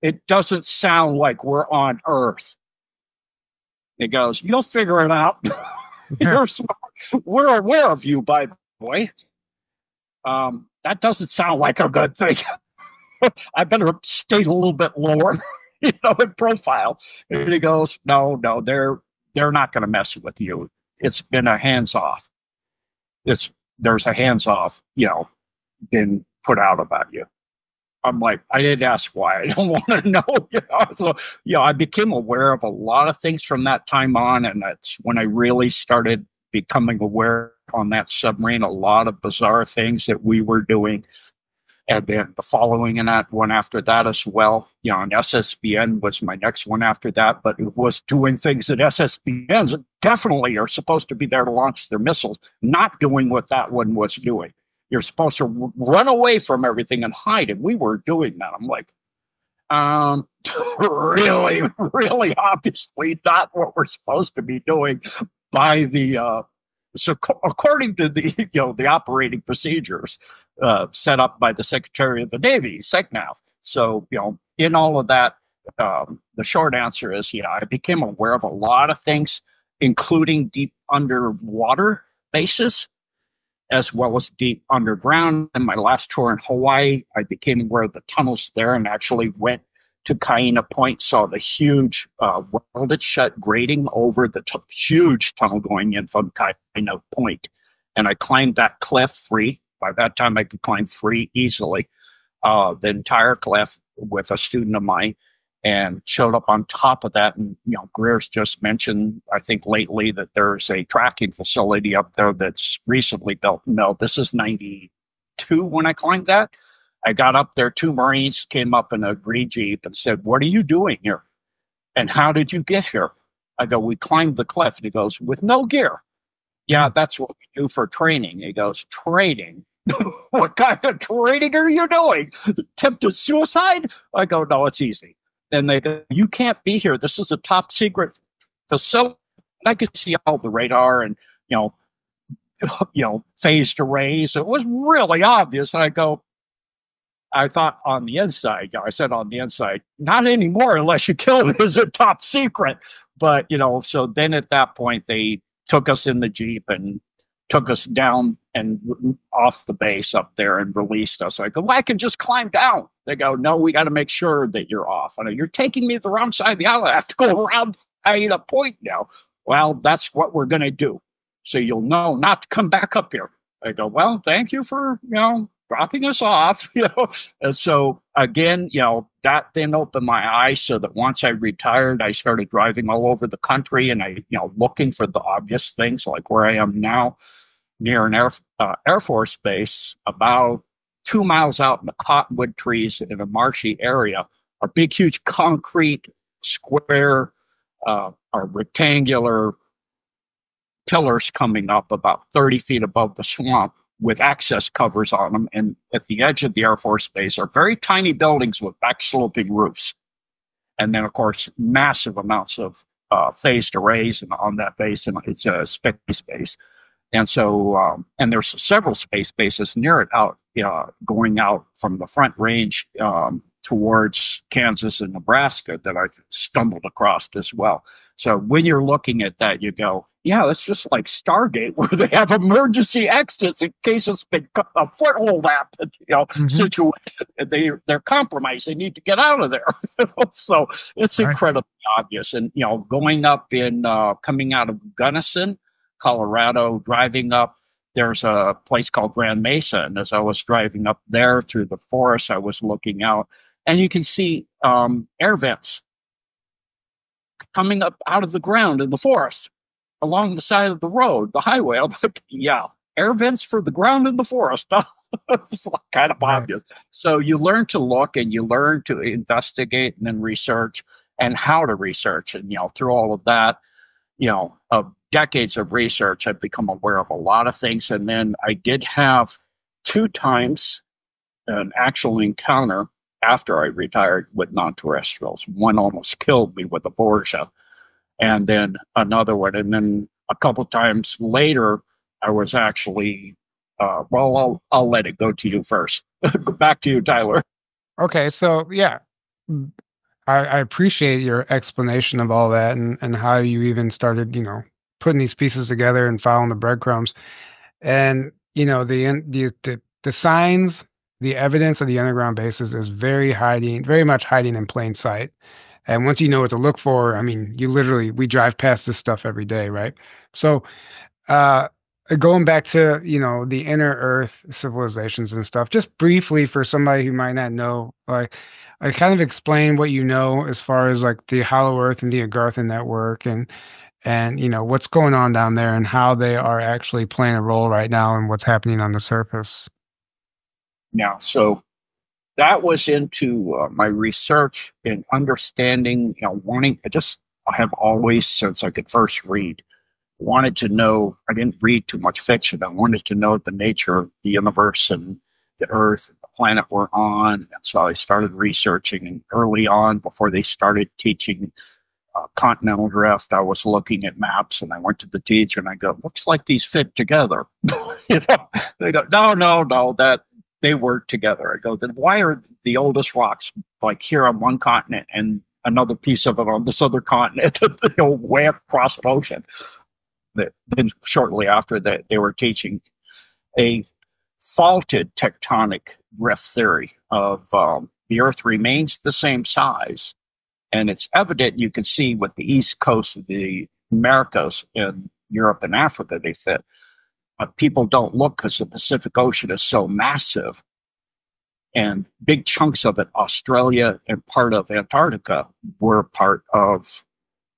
It doesn't sound like we're on Earth. He goes, you'll figure it out. You're smart. We're aware of you, by the way. That doesn't sound like a good thing. I better stay a little bit lower. in profile. And he goes, no, they're not going to mess with you. It's been a hands off. There's a hands off, been put out about you. I'm like, I didn't ask why. I don't want to know. So, I became aware of a lot of things from that time on. And that's when I really started becoming aware on that submarine, a lot of bizarre things that we were doing. And then the following and that one after that as well. And SSBN was my next one after that, but it was doing things that SSBNs definitely are supposed to be there to launch their missiles, not doing what that one was doing. You're supposed to run away from everything and hide, and we were doing that. I'm like, really, really obviously not what we're supposed to be doing by the so according to the the operating procedures set up by the Secretary of the Navy, SECNAV. So in all of that, the short answer is I became aware of a lot of things, including deep underwater bases, as well as deep underground. In my last tour in Hawaii, I became aware of the tunnels there and actually went to Kaina Point, saw the huge welded shut grating over the huge tunnel going in from Kaina Point. And I climbed that cliff free. By that time, I could climb free easily, the entire cliff with a student of mine, and showed up on top of that. And, Greer's just mentioned, I think lately, that there's a tracking facility up there that's recently built. No, this is 92 when I climbed that. I got up there, 2 Marines came up in a green Jeep and said, "What are you doing here? And how did you get here?" I go, "We climbed the cliff." And he goes, "With no gear?" "Yeah, that's what we do for training." He goes, "Training? What kind of training are you doing? Attempted suicide?" I go, "No, it's easy." And they go, "You can't be here. This is a top secret facility." And I could see all the radar and, phased arrays. It was really obvious. And I thought on the inside, I said on the inside, not anymore unless you kill it as a top secret. But, so then at that point, they took us in the Jeep and took us down and off the base up there and released us. I go, "Well, I can just climb down." They go, "No, we got to make sure that you're off." I go, "You're taking me the wrong side of the island. I have to go around a point now." "Well, that's what we're going to do. So you'll know not to come back up here." I go, "Well, thank you for, dropping us off." And so again, that then opened my eyes so that once I retired, I started driving all over the country and I, looking for the obvious things like where I am now near an Air Force base about 2 miles out in the cottonwood trees in a marshy area, are big, huge concrete square or rectangular pillars coming up about 30 feet above the swamp with access covers on them. And at the edge of the Air Force Base are very tiny buildings with back-sloping roofs. And then, of course, massive amounts of phased arrays on that base, and it's a space base. And so, and there's several space bases near it out, going out from the Front Range towards Kansas and Nebraska that I've stumbled across as well. So when you're looking at that, you go, yeah, it's just like Stargate, where they have emergency exits in case it's been a foothold situation. They're compromised. They need to get out of there. So it's incredibly obvious. And, going up in, coming out of Gunnison, Colorado, driving up, there's a place called Grand Mesa. And as I was driving up there through the forest, I was looking out and you can see air vents coming up out of the ground in the forest along the side of the road, the highway. I'm like, yeah, air vents for the ground in the forest. It's kind of obvious. So you learn to look and you learn to investigate and then research and how to research. And, through all of that, of decades of research, I've become aware of a lot of things. And then I did have 2 times an actual encounter after I retired with non-terrestrials. One almost killed me with a Borgia, and then another one. And then a couple times later, I was actually, well, I'll let it go to you first. Back to you, Tyler. Okay, so yeah, I appreciate your explanation of all that and how you even started, putting these pieces together and following the breadcrumbs. And, the signs the evidence of the underground bases is very much hiding in plain sight. And once you know what to look for, I mean, we drive past this stuff every day, right? So, uh, going back to, the inner Earth civilizations and stuff, just briefly for somebody who might not know, like, I kind of explain what you know as far as like the Hollow Earth and the Agartha network and what's going on down there and how they are actually playing a role right now and what's happening on the surface. Yeah, so that was into my research in understanding, I have always, since I could first read, wanted to know. I didn't read too much fiction. I wanted to know the nature of the universe and the Earth and the planet we're on. And so I started researching, and early on, before they started teaching continental drift, I was looking at maps, and I went to the teacher and I go, looks like these fit together. They go, no, that they work together. I go, then why are the oldest rocks like here on one continent and another piece of it on this other continent, way across the ocean? Then shortly after that, they were teaching a faulted tectonic drift theory of the Earth remains the same size. And it's evident, you can see with the east coast of the Americas in Europe and Africa, they fit. People don't look because the Pacific Ocean is so massive. And big chunks of it, Australia and part of Antarctica, were part of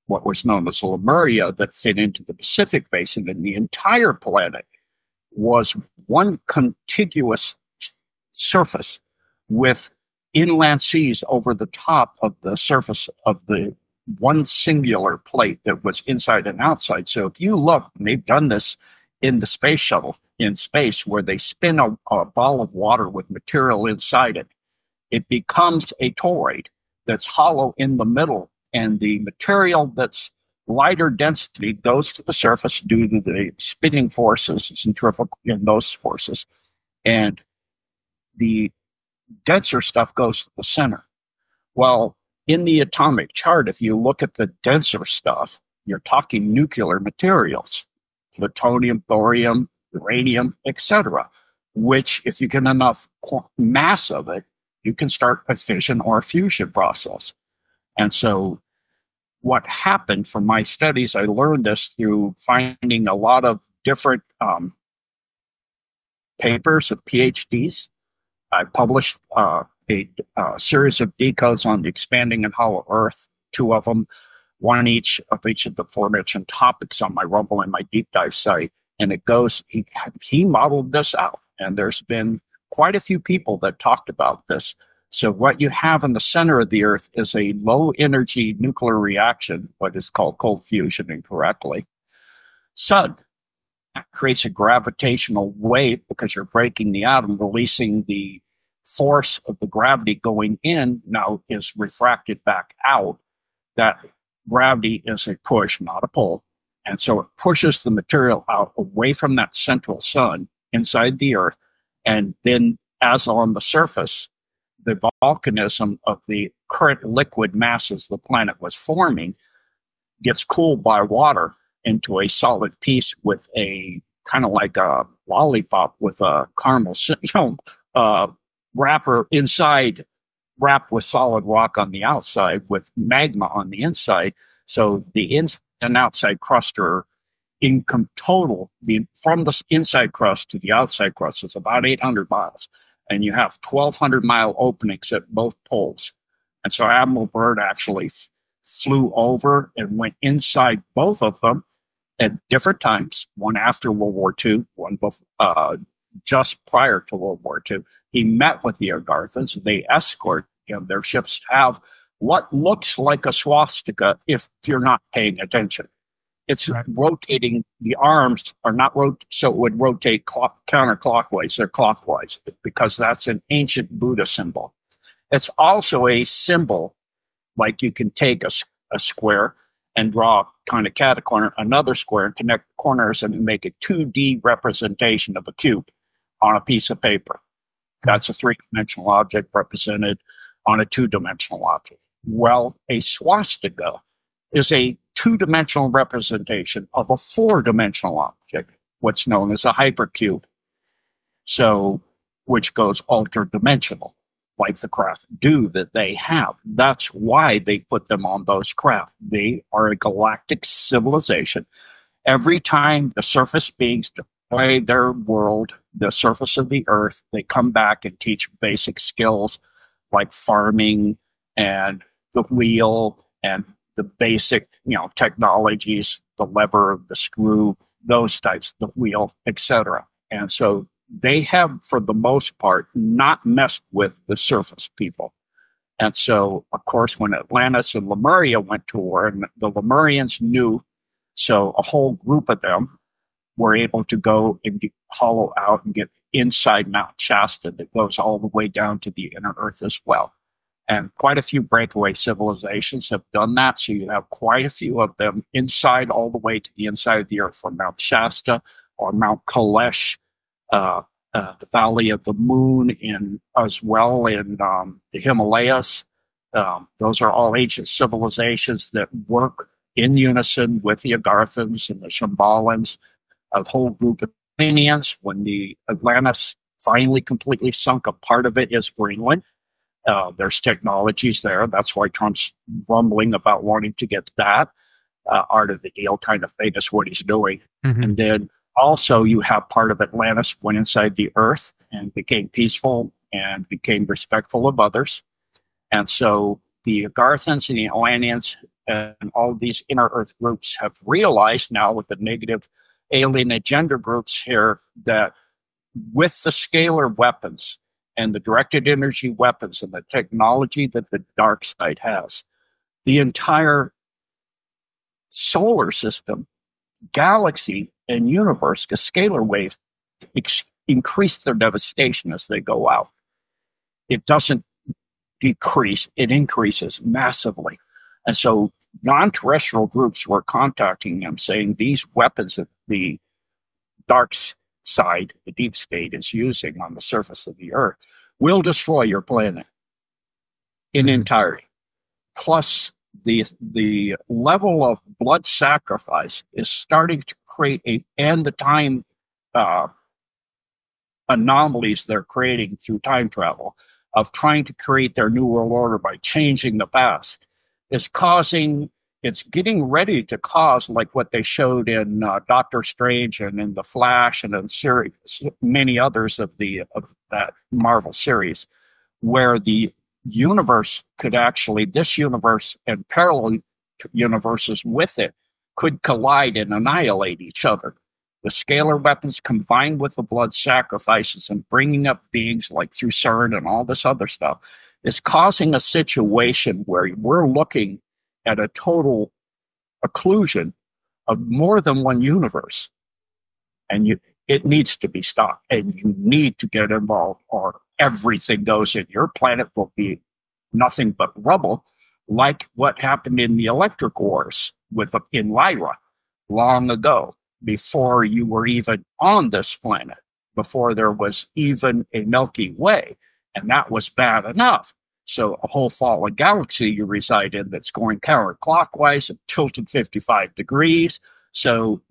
what was known as Lemuria that fit into the Pacific Basin, and the entire planet was one contiguous surface with inland seas over the top of the surface of the one singular plate that was inside and outside. So if you look, and they've done this in the space shuttle in space, where they spin a ball of water with material inside it, it becomes a toroid that's hollow in the middle. And the material that's lighter density goes to the surface due to the spinning forces, centrifugal in those forces. And the denser stuff goes to the center. Well, in the atomic chart, if you look at the denser stuff, you're talking nuclear materials, plutonium, thorium, uranium, etc., which, if you get enough mass of it, you can start a fission or a fusion process. And so what happened from my studies, I learned this through finding a lot of different papers of PhDs. I published a series of decodes on the expanding and hollow Earth, 2 of them, one each of the aforementioned topics on my Rumble and my deep dive site. And it goes, he modeled this out. And there's been quite a few people that talked about this. So what you have in the center of the Earth is a low energy nuclear reaction, what is called cold fusion incorrectly. Sun creates a gravitational wave because you're breaking the atom, releasing the force of the gravity going in now is refracted back out. That gravity is a push, not a pull. And so it pushes the material out away from that central sun inside the Earth. And then as on the surface, the volcanism of the current liquid masses the planet was forming gets cooled by water into a solid piece with a kind of like a lollipop with a caramel wrapper inside, wrapped with solid rock on the outside with magma on the inside. So the inside and outside crust are in total, from the inside crust to the outside crust is about 800 miles. And you have 1,200-mile openings at both poles. And so Admiral Byrd actually flew over and went inside both of them at different times, one after World War II, one just prior to World War II. He met with the Agarthans. They escort him. Their ships have what looks like a swastika if you're not paying attention. It's right. Rotating, the arms are not so it would rotate counterclockwise, they're clockwise, because that's an ancient Buddha symbol. It's also a symbol, like you can take a square and draw kind of cat a corner, another square, and connect corners and make a 2D representation of a cube on a piece of paper. That's a 3-dimensional object represented on a 2-dimensional object. Well, a swastika is a 2-dimensional representation of a 4-dimensional object, what's known as a hypercube. So which goes interdimensional, like the craft do that they have. That's why they put them on those craft. They are a galactic civilization. Every time the surface beings deploy their world, the surface of the earth, they come back and teach basic skills like farming and the wheel and the basic, technologies, the lever, the screw, those types, the wheel, etc. And so they have, for the most part, not messed with the surface people. And so, of course, when Atlantis and Lemuria went to war, and the Lemurians knew, so a whole group of them were able to go and hollow out and get inside Mount Shasta that goes all the way down to the inner earth as well. And quite a few breakaway civilizations have done that. So you have quite a few of them inside, all the way to the inside of the earth, from Mount Shasta or Mount Kalesh, the Valley of the Moon, as well in the Himalayas. Those are all ancient civilizations that work in unison with the Agarthans and the Shambhalans, a whole group of Indians. When the Atlantis finally completely sunk, a part of it is Greenland. There's technologies there. That's why Trump's rumbling about wanting to get that. Art of the deal kind of thing is what he's doing. Mm-hmm. And then also you have part of Atlantis went inside the earth and became peaceful and became respectful of others. And so the Agarthans and the Atlanteans and all these inner earth groups have realized now, with the negative alien agenda groups here, that with the scalar weapons and the directed energy weapons and the technology that the dark side has, the entire solar system, galaxy, and universe, because scalar waves increase their devastation as they go out. It doesn't decrease, it increases massively. And so non-terrestrial groups were contacting them saying these weapons that the dark side, the deep state, is using on the surface of the earth will destroy your planet in entirety. Plus, the level of blood sacrifice is starting to create and the time anomalies they're creating through time travel of trying to create their new world order by changing the past is causing, it's getting ready to cause, like what they showed in Doctor Strange and in The Flash and in series, many others of that Marvel series, where the universe could actually, this universe and parallel universes with it, could collide and annihilate each other. The scalar weapons combined with the blood sacrifices and bringing up beings like through CERN and all this other stuff is causing a situation where we're looking at a total occlusion of more than one universe. And it needs to be stopped, and you need to get involved, or everything goes in. Your planet will be nothing but rubble, like what happened in the electric wars in Lyra long ago, before you were even on this planet, before there was even a Milky Way, and that was bad enough. So a whole fallen galaxy you reside in that's going counterclockwise and tilted 55 degrees. So,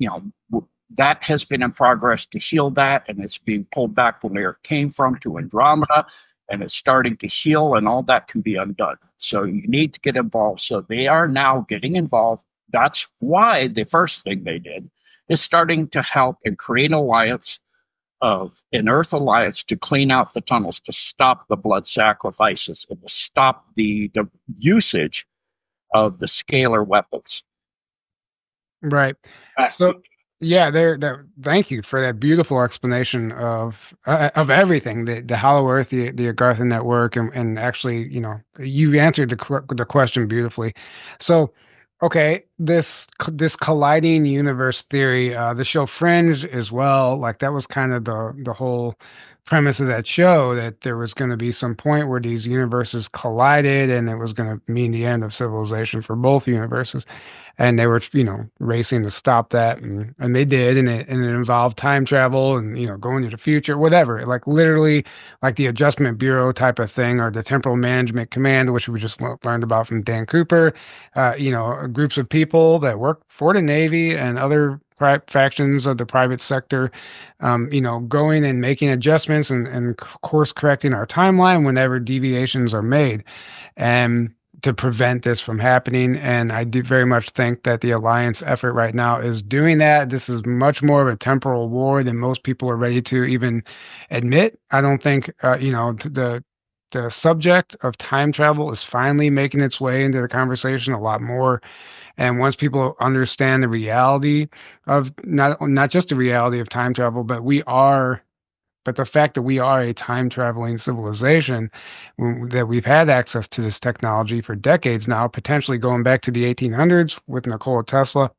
that has been in progress to heal that, and it's being pulled back from where it came from to Andromeda, and it's starting to heal, and all that can be undone. So you need to get involved. So they are now getting involved. That's why the first thing they did is starting to help and create an alliance an Earth alliance to clean out the tunnels, to stop the blood sacrifices, and to stop the usage of the scalar weapons. Right. So, yeah, thank you for that beautiful explanation of everything, the Hollow Earth, the Agartha network, and actually, you answered the question beautifully. So, okay, this colliding universe theory, the show Fringe as well, like that was kind of the whole premise of that show, that there was going to be some point where these universes collided and it was going to mean the end of civilization for both universes. And they were, racing to stop that, and they did, and it involved time travel and going to the future, whatever. Like literally, like the Adjustment Bureau type of thing, or the Temporal Management Command, which we just learned about from Dan Cooper. Groups of people that work for the Navy and other factions of the private sector, going and making adjustments and course correcting our timeline whenever deviations are made, and to prevent this from happening. And I do very much think that the Alliance effort right now is doing that. This is much more of a temporal war than most people are ready to even admit. I don't think, the subject of time travel is finally making its way into the conversation a lot more. And once people understand the reality of not just the reality of time travel, but the fact that we are a time traveling civilization, that we've had access to this technology for decades now, potentially going back to the 1800s with Nikola Tesla,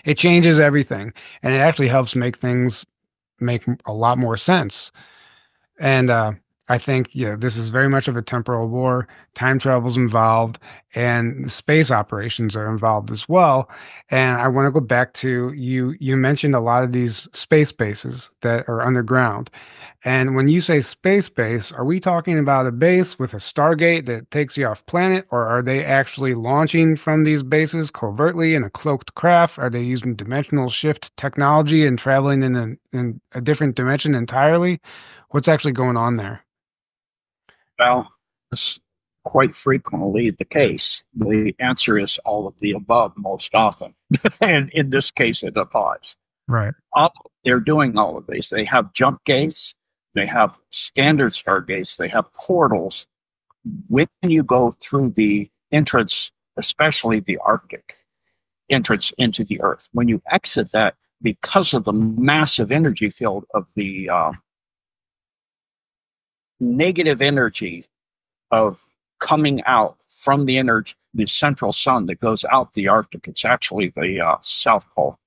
it changes everything, and it actually helps make things make a lot more sense. And I think, this is very much of a temporal war. Time travel's involved, and space operations are involved as well. And I want to go back to you. You mentioned a lot of these space bases that are underground. And when you say space base, are we talking about a base with a Stargate that takes you off planet, or are they actually launching from these bases covertly in a cloaked craft? Are they using dimensional shift technology and traveling in a different dimension entirely? What's actually going on there? Well, it's quite frequently the case. The answer is all of the above most often. And in this case, it applies. Right. They're doing all of these. They have jump gates. They have standard stargates. They have portals. When you go through the entrance, especially the Arctic entrance into the Earth, when you exit that, because of the massive energy field of the negative energy of coming out from the central sun that goes out the Arctic. It's actually the South Pole,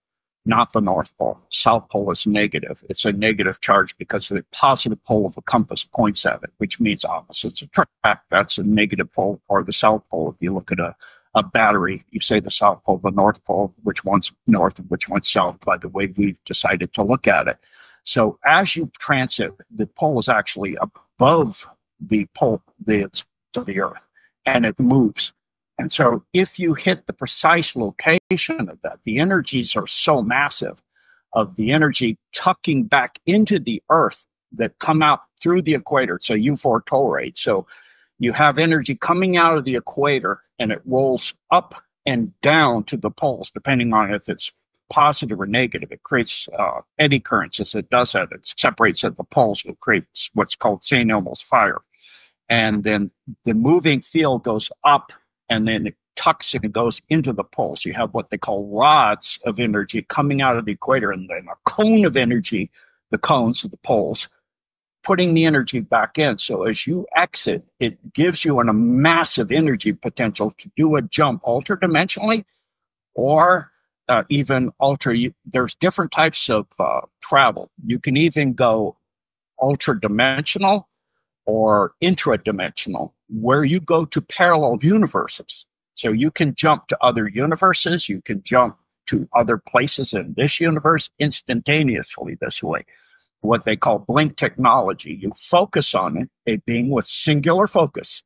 not the North Pole. South Pole is negative. It's a negative charge because the positive pole of a compass points at it, which means opposites attract. That's a negative pole, or the South Pole. If you look at a battery, you say the South Pole, the North Pole, which one's north and which one's south, by the way we've decided to look at it. So as you transit, the pole is actually above the pole, the Earth, and it moves. And so if you hit the precise location of that, the energies are so massive of the energy tucking back into the Earth that come out through the equator. It's a U4 toll rate. So you have energy coming out of the equator, and it rolls up and down to the poles, depending on if it's positive or negative. It creates eddy currents as it does that. It separates at the poles. It creates what's called St. Elmo's fire. And then the moving field goes up, and then it tucks and goes into the poles. You have what they call rods of energy coming out of the equator, and then a cone of energy, the cones of the poles, putting the energy back in. So as you exit, it gives you a massive energy potential to do a jump ultra-dimensionally, or even there's different types of travel. You can even go ultra-dimensional or intra-dimensional, where you go to parallel universes. So you can jump to other universes. You can jump to other places in this universe instantaneously this way. What they call blink technology. You focus on it, a being with singular focus,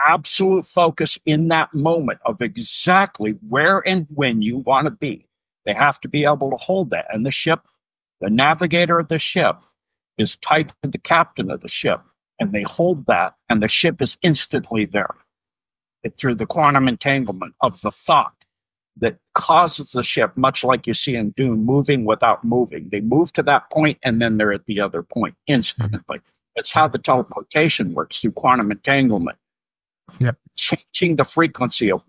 absolute focus in that moment of exactly where and when you want to be. They have to be able to hold that. And the ship, the navigator of the ship, is tied to the captain of the ship. And they hold that, and the ship is instantly there. Through the quantum entanglement of the thought that causes the ship, much like you see in Dune, moving without moving. They move to that point, and then they're at the other point instantly. That's how the teleportation works, through quantum entanglement. Yep. Changing the frequency of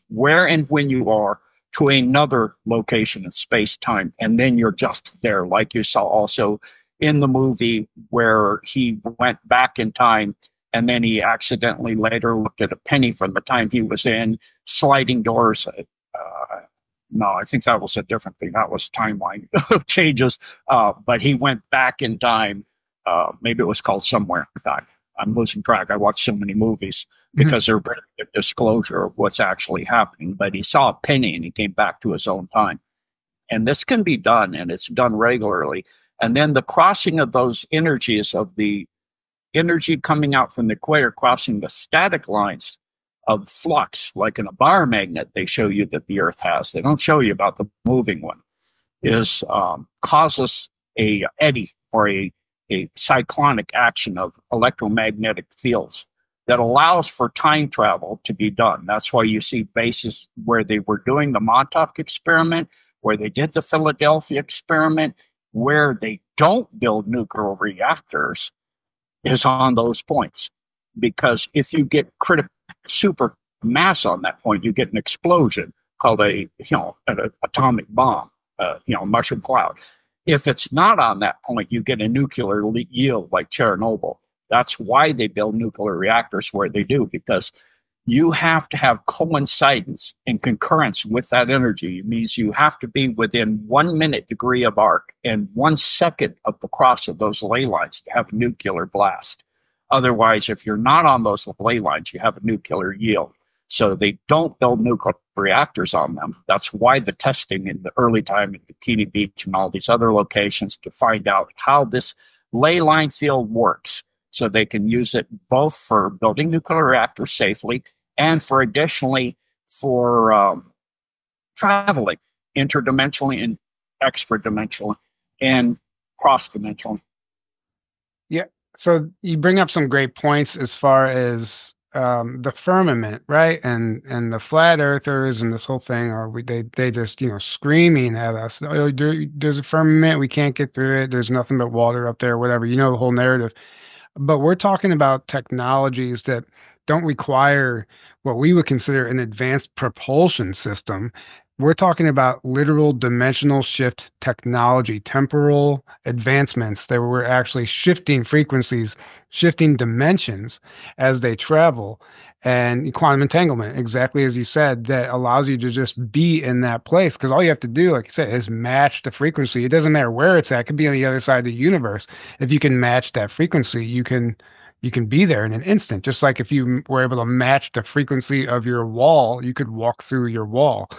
where and when you are to another location in space-time, and then you're just there, like you saw also in the movie where he went back in time, and then he accidentally later looked at a penny from the time he was in, sliding doors. No, I think that was a different thing. That was timeline changes. But he went back in time. Maybe it was called Somewhere in Time. I'm losing track. I watched so many movies because they're very good disclosure of what's actually happening. But he saw a penny and he came back to his own time. And this can be done, and it's done regularly. And then the crossing of those energies, of the energy coming out from the equator, crossing the static lines of flux, like in a bar magnet they show you that the Earth has. They don't show you about the moving one. Is causes a eddy or a cyclonic action of electromagnetic fields that allows for time travel to be done. That's why you see bases where they were doing the Montauk experiment, where they did the Philadelphia experiment, where they don't build nuclear reactors, is on those points. Because if you get critical super mass on that point, you get an explosion called an atomic bomb, mushroom cloud. If it's not on that point, you get a nuclear yield like Chernobyl. That's why they build nuclear reactors where they do, because you have to have coincidence and concurrence with that energy. It means you have to be within 1 minute degree of arc and 1 second of the cross of those ley lines to have a nuclear blast. Otherwise, if you're not on those ley lines, you have a nuclear yield. So they don't build nuclear reactors on them. That's why the testing in the early time at Bikini Beach and all these other locations to find out how this ley line field works. So they can use it both for building nuclear reactors safely and for additionally for traveling interdimensionally and extra-dimensionally and cross-dimensionally. Yeah. So you bring up some great points as far as the firmament, right? And the flat earthers and this whole thing, they just, screaming at us, oh, there's a firmament, we can't get through it, there's nothing but water up there, whatever, the whole narrative. But we're talking about technologies that don't require what we would consider an advanced propulsion system. We're talking about literal dimensional shift technology, temporal advancements that were actually shifting frequencies, shifting dimensions as they travel, and quantum entanglement, exactly as you said, that allows you to just be in that place. Because all you have to do, like you said, is match the frequency. It doesn't matter where it's at. It could be on the other side of the universe. If you can match that frequency, you can be there in an instant. Just like if you were able to match the frequency of your wall, you could walk through your wall.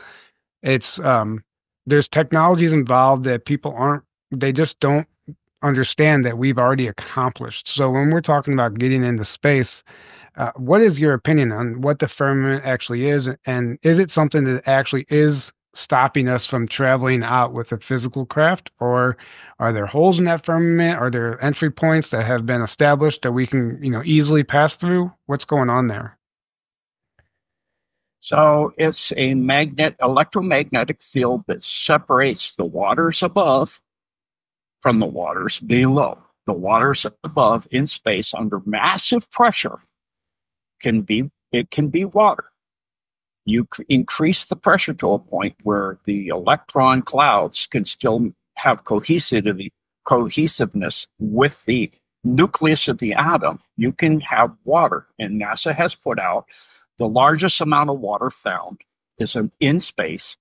It's there's technologies involved that they just don't understand that we've already accomplished. So when we're talking about getting into space, what is your opinion on what the firmament actually is? And is it something that actually is stopping us from traveling out with a physical craft? Or are there holes in that firmament? Are there entry points that have been established that we can, easily pass through? What's going on there? So it's a electromagnetic field that separates the waters above from the waters below. The waters above in space under massive pressure can be water. You increase the pressure to a point where the electron clouds can still have cohesiveness with the nucleus of the atom. You can have water, and NASA has put out the largest amount of water found in space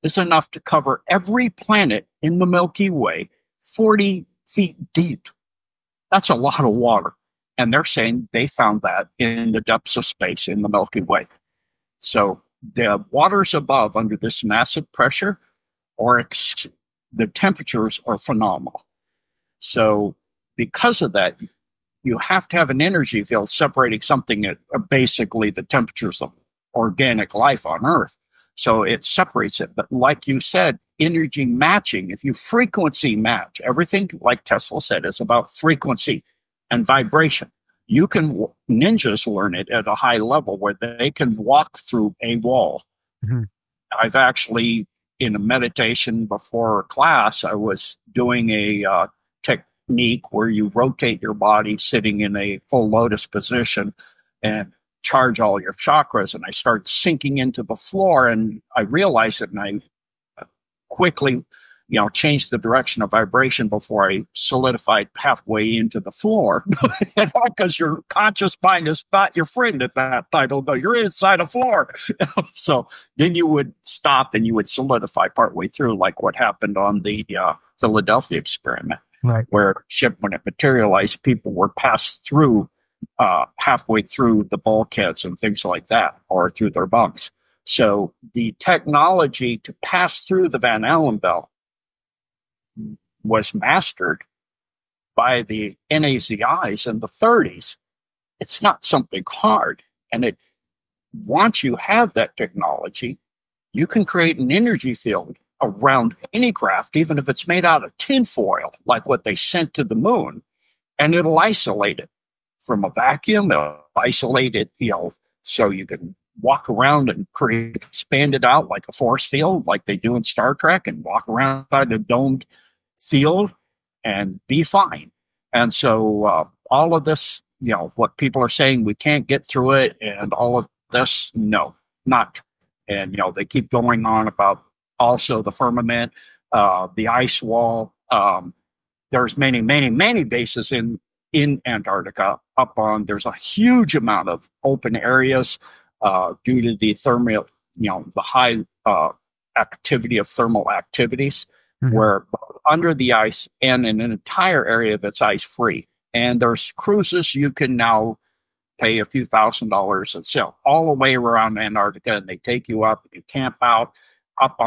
is enough to cover every planet in the Milky Way 40 feet deep. That's a lot of water. And they're saying they found that in the depths of space in the Milky Way. So the waters above under this massive pressure, the temperatures are phenomenal. So because of that, you have to have an energy field separating something at basically the temperatures of organic life on Earth. So it separates it. But like you said, energy matching, if you frequency match, everything, like Tesla said, is about frequency and vibration. Ninjas learn it at a high level where they can walk through a wall. Mm-hmm. I've actually, in a meditation before a class, I was doing a technique where you rotate your body sitting in a full lotus position and charge all your chakras. And I started sinking into the floor, and I realized it, and I quickly changed the direction of vibration before I solidified halfway into the floor. Because your conscious mind is not your friend at that time. It'll go, you're inside a floor. So then you would stop and you would solidify partway through, like what happened on the Philadelphia experiment. Right. Where ship, when it materialized, people were passed through halfway through the bulkheads and things like that, or through their bunks. So the technology to pass through the Van Allen belt was mastered by the NAZIs in the 30s. It's not something hard, and once you have that technology, you can create an energy field around any craft, even if it's made out of tinfoil, like what they sent to the moon, and it'll isolate it from a vacuum. It'll isolate it, so you can walk around and expand it out like a force field, like they do in Star Trek, and walk around by the domed field and be fine. And so all of this, what people are saying, we can't get through it, and all of this, no, not. And, they keep going on about also the firmament, the ice wall. There's many, many, many bases in Antarctica there's a huge amount of open areas due to the thermal, the high activity of thermal activities, where under the ice and in an entire area that's ice free. And there's cruises you can now pay a few $1,000s and sail all the way around Antarctica, and they take you up, you camp out up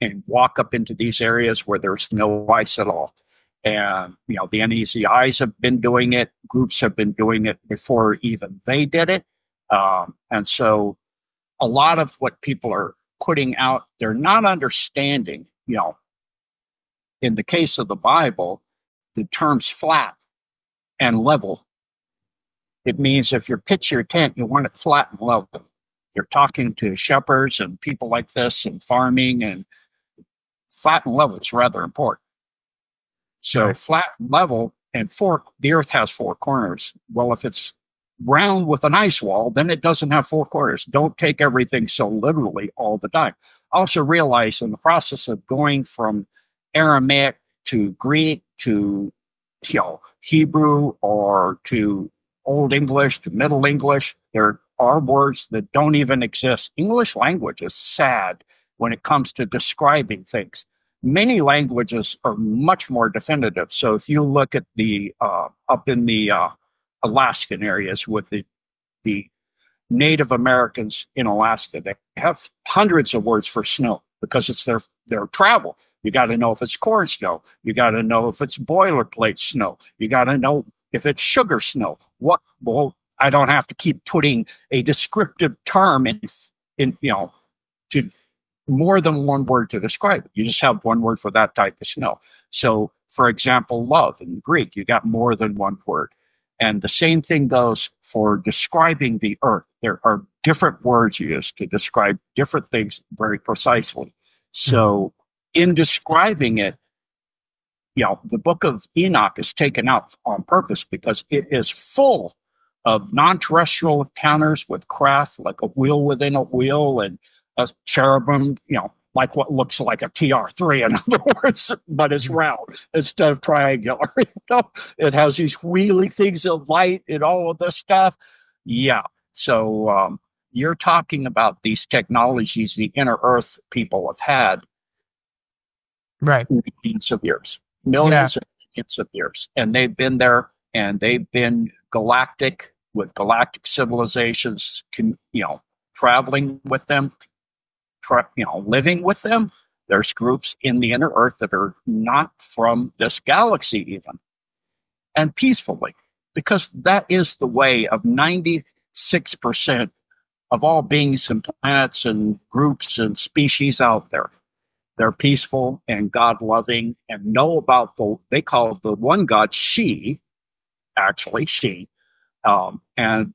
and walk up into these areas where there's no ice at all. And, the NECIs have been doing it. Groups have been doing it before even they did it. And so a lot of what people are putting out, they're not understanding, in the case of the Bible, the terms flat and level. It means if you pitch your tent, you want it flat and level. You're talking to shepherds and people like this and farming, and flat and level is rather important. So flat and level, and the earth has four corners. Well, if it's round with an ice wall, then it doesn't have four corners. Don't take everything so literally all the time. Also realize in the process of going from Aramaic to Greek to Hebrew or to Old English to Middle English, there are words that don't even exist. English language is sad when it comes to describing things. Many languages are much more definitive. So if you look at the up in the Alaskan areas with the Native Americans in Alaska, they have hundreds of words for snow because it's their travel. You got to know if it's corn snow. You got to know if it's boilerplate snow. You got to know if it's sugar snow. Well, I don't have to keep putting a descriptive term in to more than one word to describe it. You just have one word for that type of snow. So, for example, love in Greek, you got more than one word. And the same thing goes for describing the earth. There are different words used to describe different things very precisely. So in describing it, the book of Enoch is taken out on purpose because it is full of non-terrestrial encounters with craft, like a wheel within a wheel and a cherubim, like what looks like a TR3, in other words, but it's round instead of triangular. It has these wheelie things of light and all of this stuff. Yeah. So you're talking about these technologies the inner Earth people have had millions of years. Millions and millions of years. And they've been there, and they've been galactic with galactic civilizations, traveling with them, living with them. There's groups in the inner Earth that are not from this galaxy even, and peacefully, because that is the way of 96% of all beings and planets and groups and species out there. They're peaceful and God-loving and know about they call the one God she, and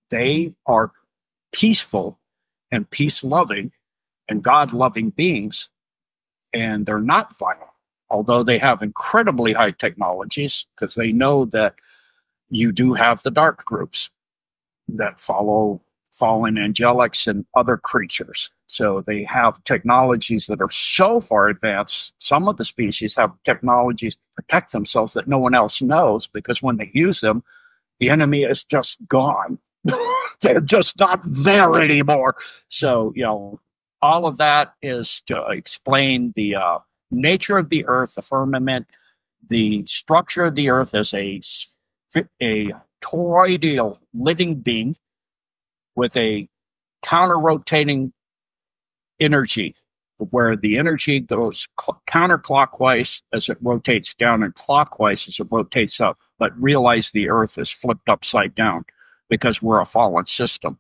they are peaceful and peace-loving and God-loving beings, and they're not violent, although they have incredibly high technologies, because they know that you do have the dark groups that follow fallen angelics and other creatures. So they have technologies that are so far advanced. Some of the species have technologies to protect themselves that no one else knows, because when they use them, the enemy is just gone. They're just not there anymore. So, all of that is to explain the nature of the Earth, the firmament, the structure of the Earth as a toroidal living being with a counter-rotating energy, where the energy goes counterclockwise as it rotates down and clockwise as it rotates up. But realize the Earth is flipped upside down because we're a fallen system.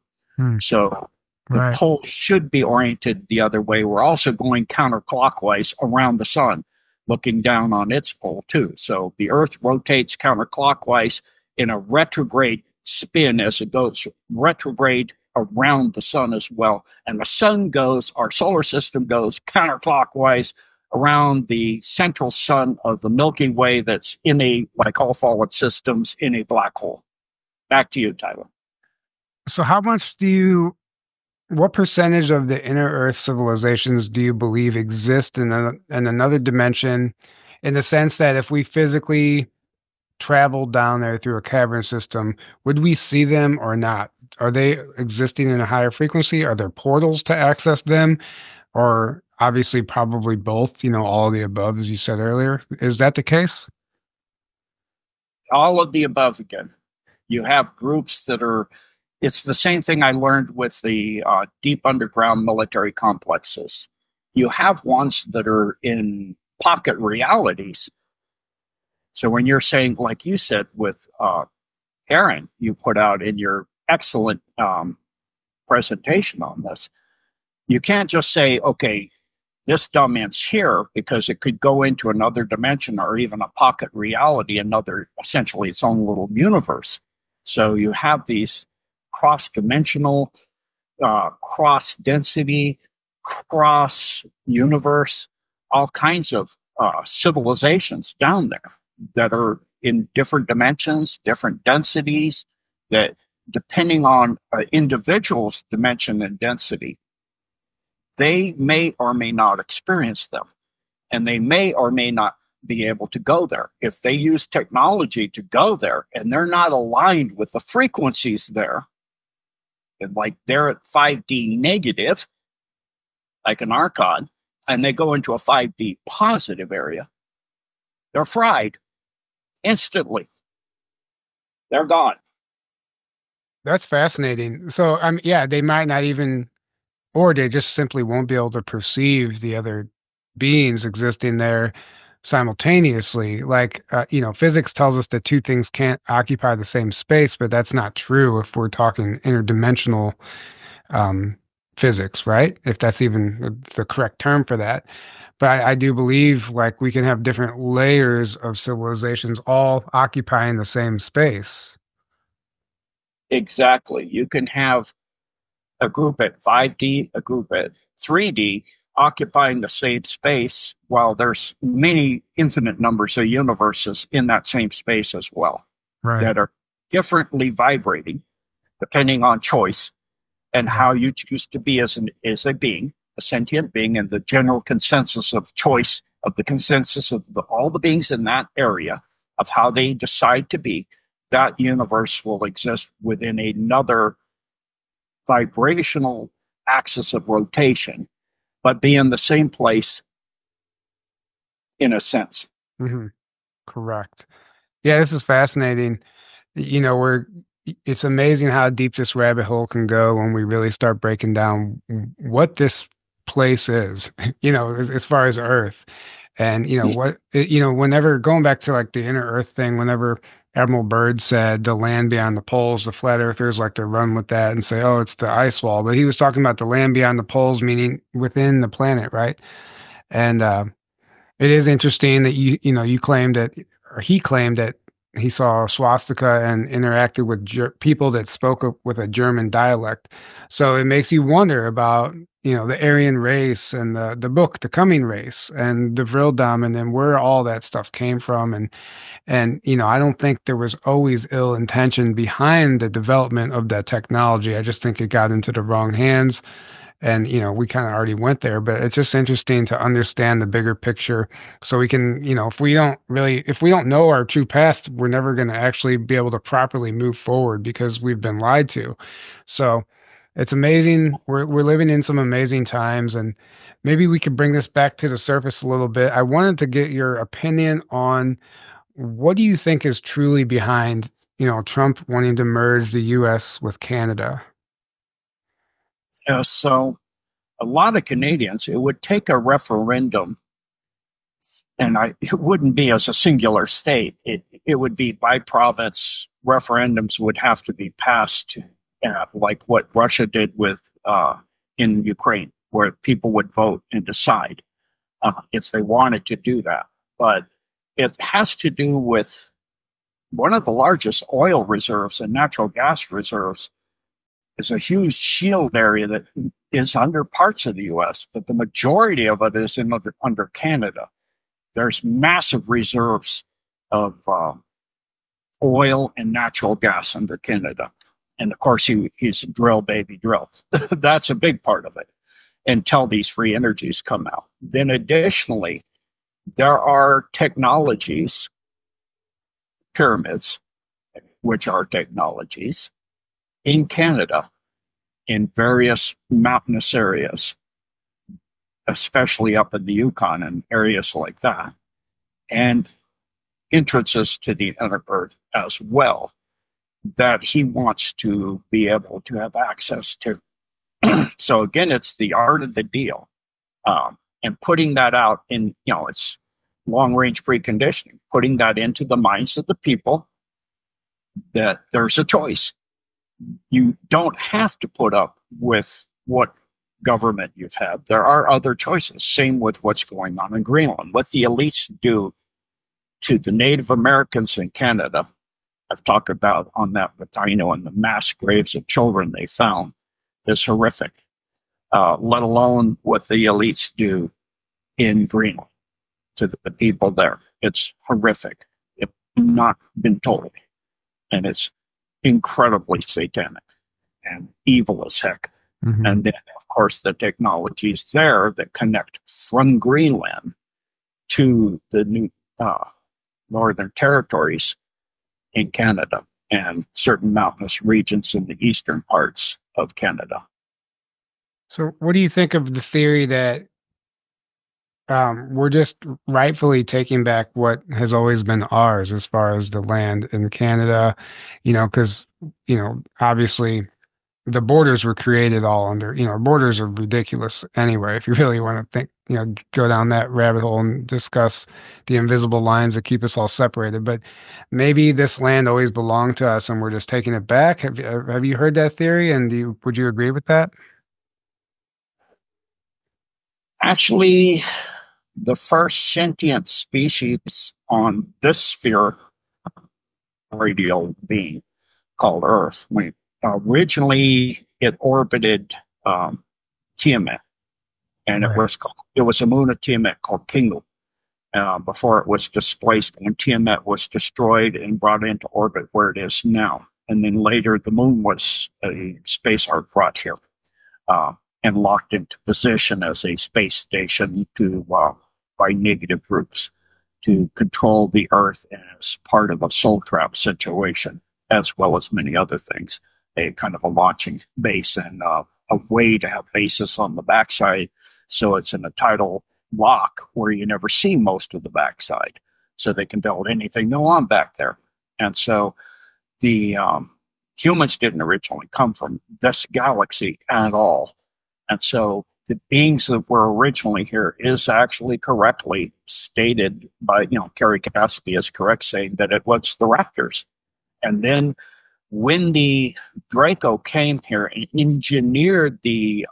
So the Right. pole should be oriented the other way. We're also going counterclockwise around the sun, looking down on its pole too. So the Earth rotates counterclockwise in a retrograde spin as it goes retrograde around the sun as well. And the sun goes, our solar system goes counterclockwise around the central sun of the Milky Way that's in a, like all fallen systems, in a black hole. Back to you, Tyler. So how much what percentage of the inner Earth civilizations do you believe exist in another dimension, in the sense that if we physically traveled down there through a cavern system, would we see them or not? Are they existing in a higher frequency? Are there portals to access them? Or obviously probably both, all of the above, as you said earlier. Is that the case? All of the above again. You have groups that are, it's the same thing I learned with the deep underground military complexes. You have ones that are in pocket realities. So when you're saying, like you said with Aaron, you put out in your excellent presentation on this, you can't just say, okay, this dumb ends here, because it could go into another dimension or even a pocket reality, essentially its own little universe. So you have these cross-dimensional, cross-density, cross-universe, all kinds of civilizations down there that are in different dimensions, different densities, that depending on an individual's dimension and density, they may or may not experience them, and they may or may not be able to go there. If they use technology to go there and they're not aligned with the frequencies there, and like they're at 5D negative, like an archon, and they go into a 5D positive area, they're fried instantly. They're gone. That's fascinating. So, yeah, they might not even, or they just simply won't be able to perceive the other beings existing there simultaneously. Like, physics tells us that two things can't occupy the same space, but that's not true if we're talking interdimensional physics, right? If that's even the correct term for that. But I do believe like we can have different layers of civilizations all occupying the same space. Exactly. You can have a group at 5D, a group at 3D, occupying the same space, while there's many infinite numbers of universes in that same space as well, Right. that are differently vibrating depending on choice and how you choose to be as a being, a sentient being, and the general consensus of choice of the consensus of all the beings in that area of how they decide to be. That universe will exist within another vibrational axis of rotation, but be in the same place in a sense. Mm-hmm. Correct. Yeah, this is fascinating. It's amazing how deep this rabbit hole can go when we really start breaking down what this place is, as far as Earth. And, whenever going back to like the inner Earth thing, whenever Admiral Byrd said the land beyond the poles, the flat earthers like to run with that and say, oh, it's the ice wall. But he was talking about the land beyond the poles, meaning within the planet, right? And it is interesting that you claimed that, or he claimed that he saw a swastika and interacted with people that spoke with a German dialect. So it makes you wonder about, the Aryan race and the book, The Coming Race, and the Vrildam, and where all that stuff came from. And I don't think there was always ill intention behind the development of that technology. I just think it got into the wrong hands. And, we kind of already went there, but it's just interesting to understand the bigger picture so we can, if we don't know our true past, we're never going to actually be able to properly move forward because we've been lied to. So it's amazing. We're living in some amazing times, and maybe we could bring this back to the surface a little bit. I wanted to get your opinion on what do you think is truly behind, Trump wanting to merge the US with Canada? So a lot of Canadians, it would take a referendum, and it wouldn't be as a singular state. It would be by province. Referendums would have to be passed like what Russia did with in Ukraine, where people would vote and decide if they wanted to do that. But it has to do with one of the largest oil reserves and natural gas reserves is a huge shield area that is under parts of the U.S., but the majority of it is under Canada. There's massive reserves of oil and natural gas under Canada. And of course, he's a drill, baby, drill. That's a big part of it until these free energies come out. Then additionally, there are technologies, pyramids, which are technologies, in Canada, in various mountainous areas, especially up in the Yukon and areas like that, and entrances to the inner earth as well, that he wants to be able to have access to. So again, it's the art of the deal, and putting that out in, it's long-range preconditioning, putting that into the minds of the people that there's a choice. You don't have to put up with what government you've had. There are other choices. Same with what's going on in Greenland. What the elites do to the Native Americans in Canada, I've talked about on that Batino, and the mass graves of children they found is horrific, let alone what the elites do in Greenland to the people there. It's horrific. It's not been told. And it's incredibly satanic and evil as heck. Mm-hmm. And then, of course, the technologies there that connect from Greenland to the new northern territories in Canada and certain mountainous regions in the eastern parts of Canada. So what do you think of the theory that we're just rightfully taking back what has always been ours as far as the land in Canada, because, obviously the borders were created all under, borders are ridiculous anyway. If you really want to think, go down that rabbit hole and discuss the invisible lines that keep us all separated. But maybe this land always belonged to us and we're just taking it back. Have you heard that theory? And would you agree with that? Actually, the first sentient species on this sphere, radial being called Earth, originally it orbited Tiamat, and it was a moon of Tiamat called Kingu, before it was displaced when Tiamat was destroyed and brought into orbit where it is now. And then later the moon was a space ark brought here and locked into position as a space station to by negative groups to control the Earth as part of a soul trap situation, as well as many other things. A kind of a launching base and a way to have bases on the backside, so it's in a tidal lock where you never see most of the backside, so they can build anything they want back there. And so the humans didn't originally come from this galaxy at all. And so the beings that were originally here is actually correctly stated by, Carrie Cassidy is correct saying that it was the raptors. And then when the Draco came here and engineered the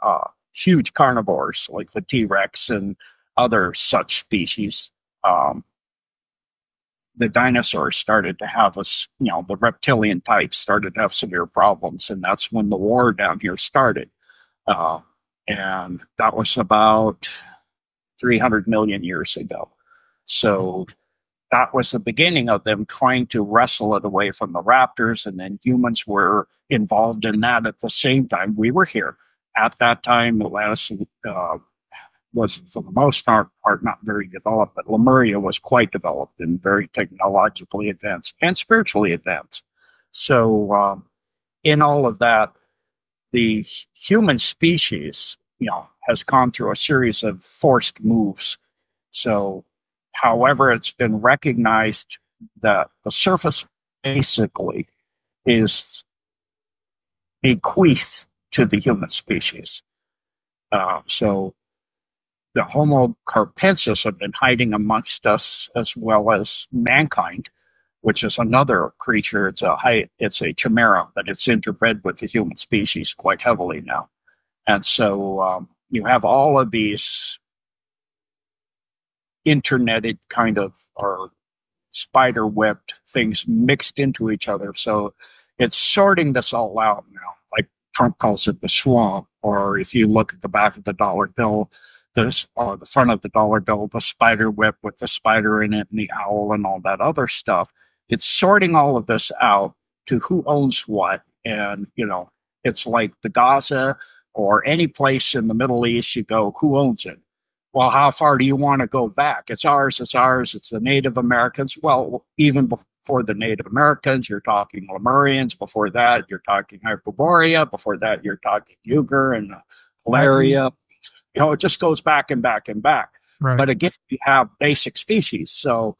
huge carnivores like the T-Rex and other such species, the dinosaurs started to have the reptilian types started to have severe problems. And that's when the war down here started. And that was about 300 million years ago. So that was the beginning of them trying to wrestle it away from the raptors, and then humans were involved in that at the same time. We were here. At that time, Atlantis was, for the most part, not very developed, but Lemuria was quite developed and very technologically advanced and spiritually advanced. So in all of that, the human species, has gone through a series of forced moves. So however, it's been recognized that the surface basically is bequeathed to the human species. So the Homo carpensis have been hiding amongst us as well as mankind which is another creature. It's a chimera, but it's interbred with the human species quite heavily now. And so you have all of these interneted kind of, or spider webbed things mixed into each other. So it's sorting this all out now. Like Trump calls it the swamp, or if you look at the back of the dollar bill, or the front of the dollar bill, the spider web with the spider in it and the owl and all that other stuff. It's sorting all of this out to who owns what. And, you know, it's like the Gaza or any place in the Middle East, you go, who owns it? Well, how far do you want to go back? It's ours, it's ours, it's the Native Americans. Well, even before the Native Americans, you're talking Lemurians. Before that, you're talking Hyperborea. Before that, you're talking Ugar and Hilaria. You know, it just goes back and back and back. Right. But again, you have basic species. So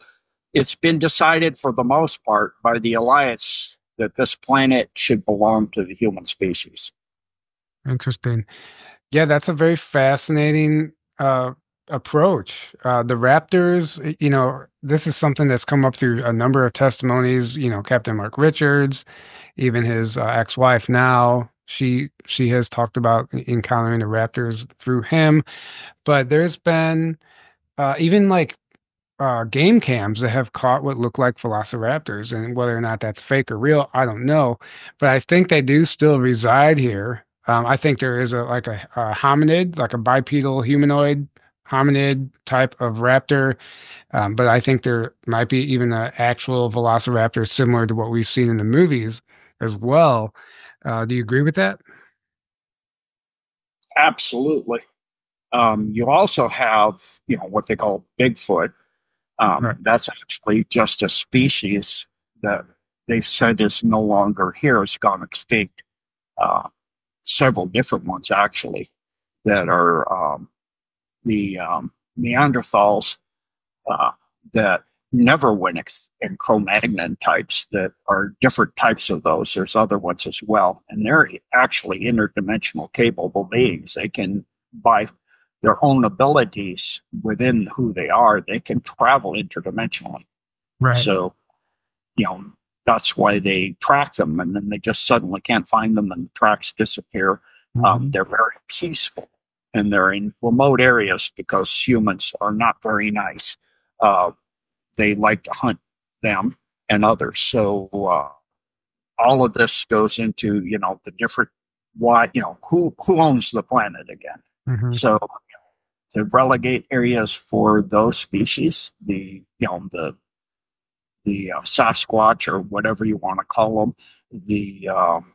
it's been decided for the most part by the Alliance that this planet should belong to the human species. Interesting. Yeah, that's a very fascinating approach. The raptors, you know, this is something that's come up through a number of testimonies. You know, Captain Mark Richards, even his ex-wife now, she has talked about encountering the raptors through him. But there's been even like game cams that have caught what look like velociraptors, and whether or not that's fake or real, I don't know. But I think they do still reside here. I think there is a hominid, like a bipedal humanoid hominid type of raptor. But I think there might be even an actual velociraptor similar to what we've seen in the movies as well. Do you agree with that? Absolutely. You also have, you know, what they call Bigfoot. Right. That's actually just a species that they've said is no longer here, it's gone extinct. Several different ones, actually, that are the Neanderthals that never went and Cro-Magnon types that are different types of those. There's other ones as well. And they're actually interdimensional capable beings. They can, by their own abilities within who they are, they can travel interdimensionally. Right. So, you know, that's why they track them, and then they just suddenly can't find them and the tracks disappear. They're very peaceful, and they're in remote areas because humans are not very nice. They like to hunt them and others. So all of this goes into, you know, the different, why, you know, who owns the planet again. So to relegate areas for those species, the Sasquatch, or whatever you want to call them, the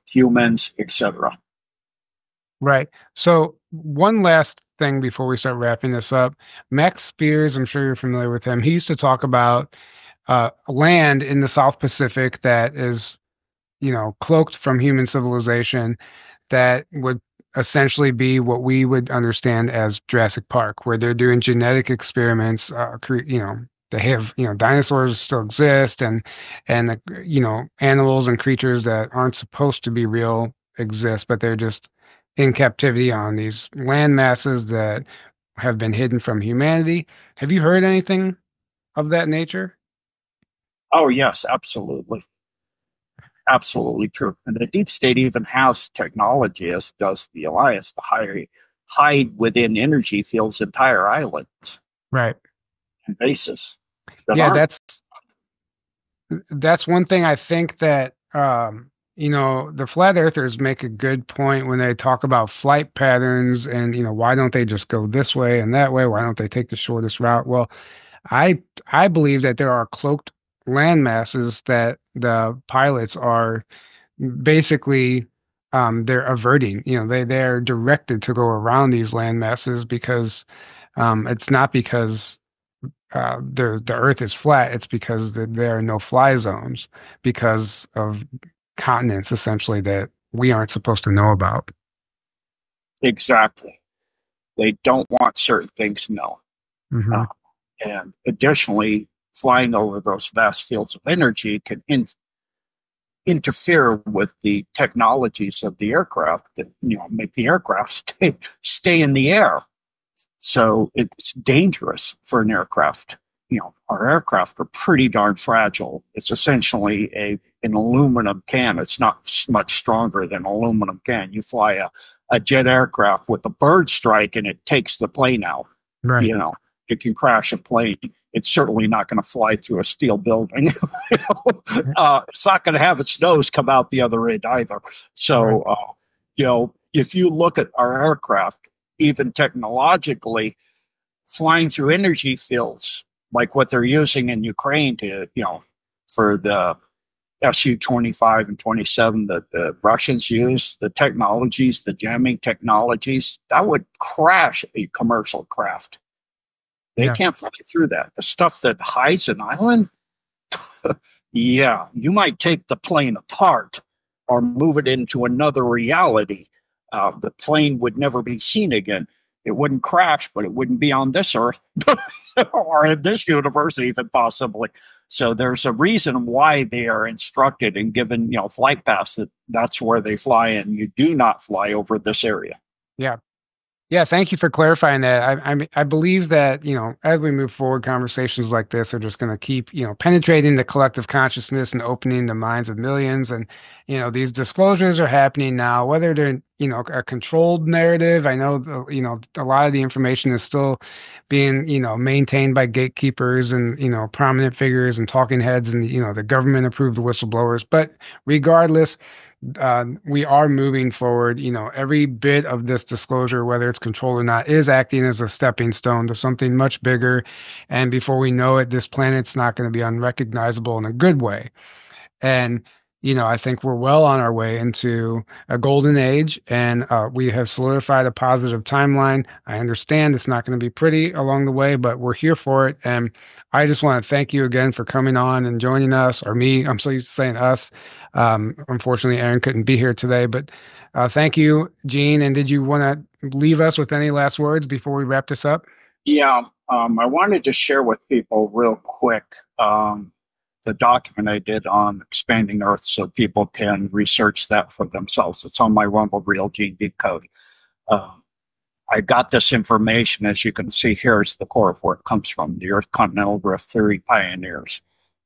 humans, etc. Right. So one last thing before we start wrapping this up. Max Spears, I'm sure you're familiar with him. He used to talk about land in the South Pacific that is, you know, cloaked from human civilization, that would essentially be what we would understand as Jurassic Park, where they're doing genetic experiments. You know, they have, you know, dinosaurs still exist, and you know, animals and creatures that aren't supposed to be real exist, but they're just in captivity on these land masses that have been hidden from humanity. Have you heard anything of that nature? Oh, yes, absolutely. Absolutely true. And the deep state even has technology, as does the Alliance, to hide within energy fields entire islands. Right. And bases. Yeah, that's one thing I think that you know, the flat earthers make a good point when they talk about flight patterns and, you know, why don't they just go this way and that way? Why don't they take the shortest route? Well, I believe that there are cloaked land masses that the pilots are basically they're averting. You know, they're directed to go around these land masses because it's not because the earth is flat. It's because there are no fly zones because of continents essentially that we aren't supposed to know about. Exactly. They don't want certain things known. And additionally, flying over those vast fields of energy can interfere with the technologies of the aircraft that, you know, make the aircraft stay in the air. So it's dangerous for an aircraft our aircraft are pretty darn fragile. It's essentially an aluminum can. It's not much stronger than an aluminum can. You fly a jet aircraft with a bird strike and it takes the plane out. Right. It can crash a plane. It's certainly not going to fly through a steel building. It's not going to have its nose come out the other end either. So, if you look at our aircraft, even technologically, flying through energy fields like what they're using in Ukraine for the Su-25 and 27 that the Russians use, the technologies, the jamming technologies, that would crash a commercial craft. They can't fly through that. The stuff that hides an island, you might take the plane apart or move it into another reality. The plane would never be seen again. It wouldn't crash, but it wouldn't be on this Earth or in this universe even possibly. So there's a reason why they are instructed and given, flight paths that's where they fly, and you do not fly over this area. Yeah. Yeah, thank you for clarifying that. I believe that, as we move forward, conversations like this are just going to keep, penetrating the collective consciousness and opening the minds of millions. And, these disclosures are happening now, whether they're, a controlled narrative. I know, a lot of the information is still being, maintained by gatekeepers and, prominent figures and talking heads and, the government approved whistleblowers. But regardless, we are moving forward. Every bit of this disclosure, whether it's controlled or not, is acting as a stepping stone to something much bigger. And before we know it, this planet's not going to be unrecognizable in a good way. And, I think we're well on our way into a golden age, and we have solidified a positive timeline. I understand it's not going to be pretty along the way, but we're here for it. And I just want to thank you again for coming on and joining us, or me. I'm so used to saying us. Unfortunately, Aaron couldn't be here today, but thank you, Gene. And did you want to leave us with any last words before we wrap this up? Yeah, I wanted to share with people real quick the document I did on expanding Earth so people can research that for themselves. It's on my Rumble Real Gene Decode. I got this information, as you can see here, is the core of where it comes from, the Earth Continental Drift Theory pioneers.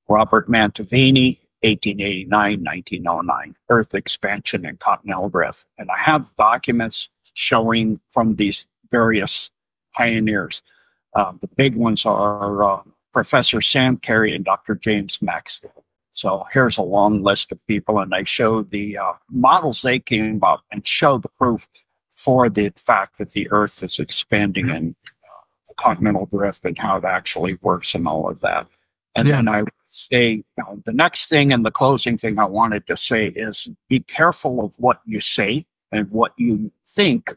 Robert Mantovani, 1889-1909, Earth Expansion and Continental Drift. And I have documents showing from these various pioneers. The big ones are Professor Sam Carey and Dr. James Maxwell. So here's a long list of people, and I show the models they came up and show the proof for the fact that the Earth is expanding in the continental drift and how it actually works and all of that. And then I would say, the next thing and the closing thing I wanted to say is be careful of what you say and what you think,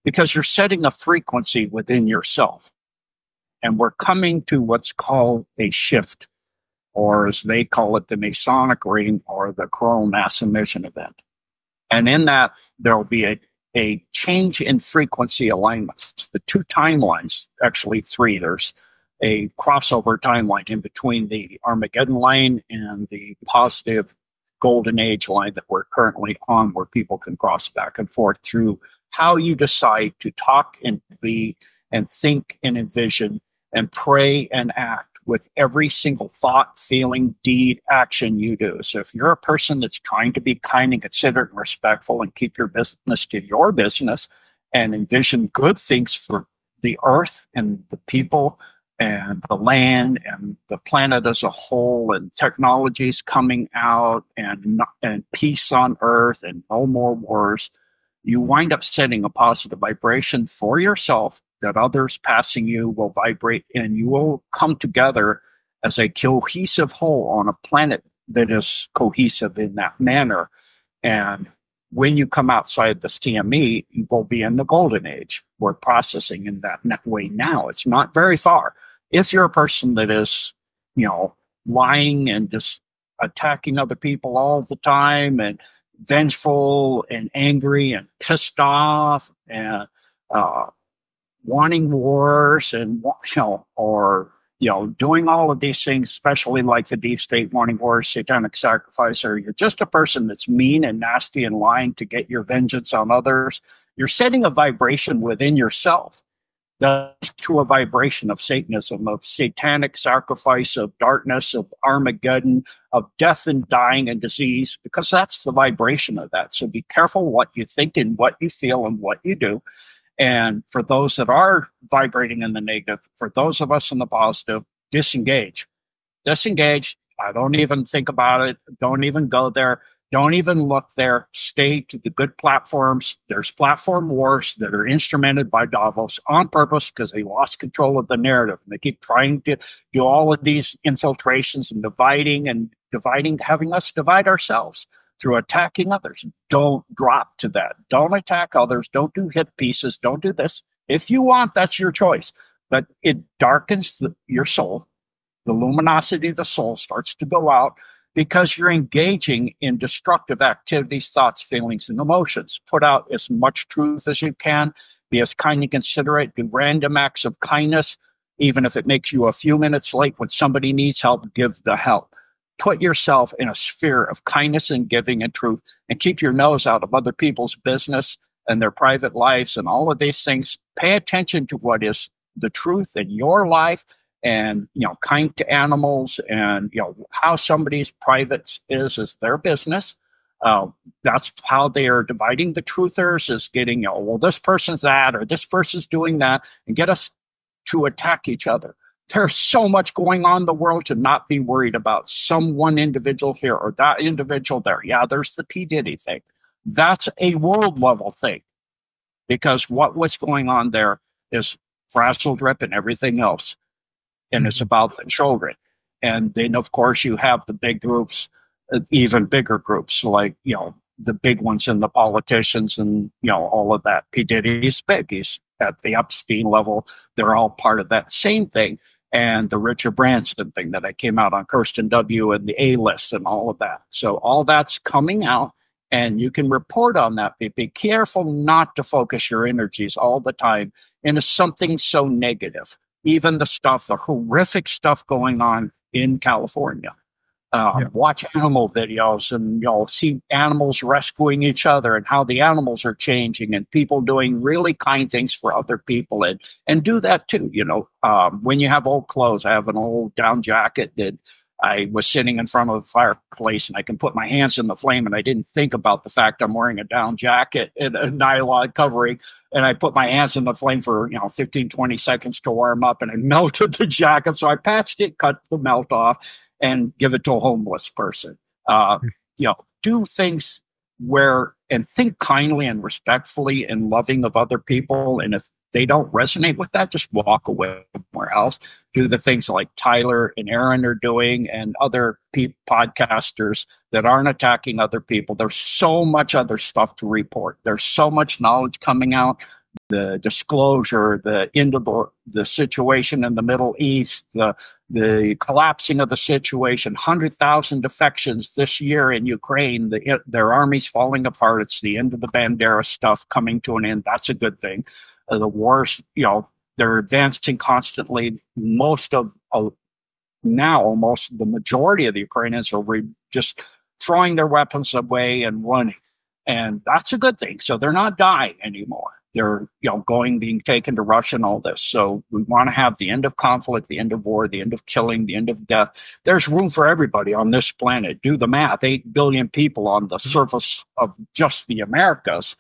because you're setting a frequency within yourself. And we're coming to what's called a shift, or as they call it, the Masonic ring or the coronal mass emission event. And in that, there will be a change in frequency alignments. The two timelines, actually three, there's a crossover timeline in between the Armageddon line and the positive golden age line that we're currently on, where people can cross back and forth through how you decide to talk and be and think and envision and pray and act with every single thought, feeling, deed, action you do. So if you're a person that's trying to be kind and considerate and respectful and keep your business to your business and envision good things for the earth and the people and the land and the planet as a whole, and technologies coming out and peace on earth and no more wars, you wind up setting a positive vibration for yourself that others passing you will vibrate, and you will come together as a cohesive whole on a planet that is cohesive in that manner. And when you come outside the CME, you will be in the golden age. We're processing in that way now. It's not very far. If you're a person that is, lying and just attacking other people all the time and vengeful and angry and pissed off and wanting wars and, doing all of these things, especially like the deep state wanting wars, satanic sacrifice, or you're just a person that's mean and nasty and lying to get your vengeance on others, you're setting a vibration within yourself That's to a vibration of Satanism, of satanic sacrifice, of darkness, of Armageddon, of death and dying and disease, because that's the vibration of that. So be careful what you think and what you feel and what you do. And for those that are vibrating in the negative, for those of us in the positive, disengage. Disengage. I don't even think about it. Don't even go there. Don't even look there. Stay to the good platforms. There's platform wars that are instrumented by Davos on purpose because they lost control of the narrative. And they keep trying to do all of these infiltrations and dividing, having us divide ourselves through attacking others. Don't drop to that. Don't attack others. Don't do hit pieces. Don't do this. If you want, that's your choice. But it darkens your soul. The luminosity of the soul starts to go out because you're engaging in destructive activities, thoughts, feelings, and emotions. Put out as much truth as you can. Be as kind and considerate. Do random acts of kindness. Even if it makes you a few minutes late when somebody needs help, give the help. Put yourself in a sphere of kindness and giving and truth, and keep your nose out of other people's business and their private lives and all of these things. Pay attention to what is the truth in your life, and, kind to animals, and, how somebody's private is their business. That's how they are dividing the truthers, is getting, well, this person's that, or this person's doing that, and get us to attack each other. There's so much going on in the world to not be worried about some one individual here or that individual there. Yeah, there's the P. Diddy thing. That's a world level thing, because what was going on there is frazzle drip and everything else. And it's about the children. And then, of course, you have the big groups, even bigger groups, like, the big ones in the politicians and, all of that. P. Diddy's big. He's at the Epstein level. They're all part of that same thing. And the Richard Branson thing that I came out on, Kirsten W. and the A-list and all of that. So all that's coming out, and you can report on that. Be careful not to focus your energies all the time into something so negative. Even the horrific stuff going on in California. Watch animal videos, and you'll see animals rescuing each other and how the animals are changing, and people doing really kind things for other people, and do that too. When you have old clothes, I have an old down jacket that I was sitting in front of the fireplace, and I can put my hands in the flame, and I didn't think about the fact I'm wearing a down jacket and a nylon covering, and I put my hands in the flame for 15, 20 seconds to warm up, and I melted the jacket. So I patched it, cut the melt off, and give it to a homeless person. Do things and think kindly and respectfully and loving of other people. And if they don't resonate with that, just walk away somewhere else. Do the things like Tyler and Aaron are doing, and other podcasters that aren't attacking other people. There's so much other stuff to report. There's so much knowledge coming out. The disclosure, the end of the situation in the Middle East, the collapsing of the situation, 100,000 defections this year in Ukraine, their armies falling apart. It's the end of the Bandera stuff coming to an end. That's a good thing. The wars, they're advancing constantly. Almost the majority of the Ukrainians are just throwing their weapons away and running. And that's a good thing. So they're not dying anymore. They're, being taken to Russia and all this. So we want to have the end of conflict, the end of war, the end of killing, the end of death. There's room for everybody on this planet. Do the math. 8 billion people on the surface of just the Americas.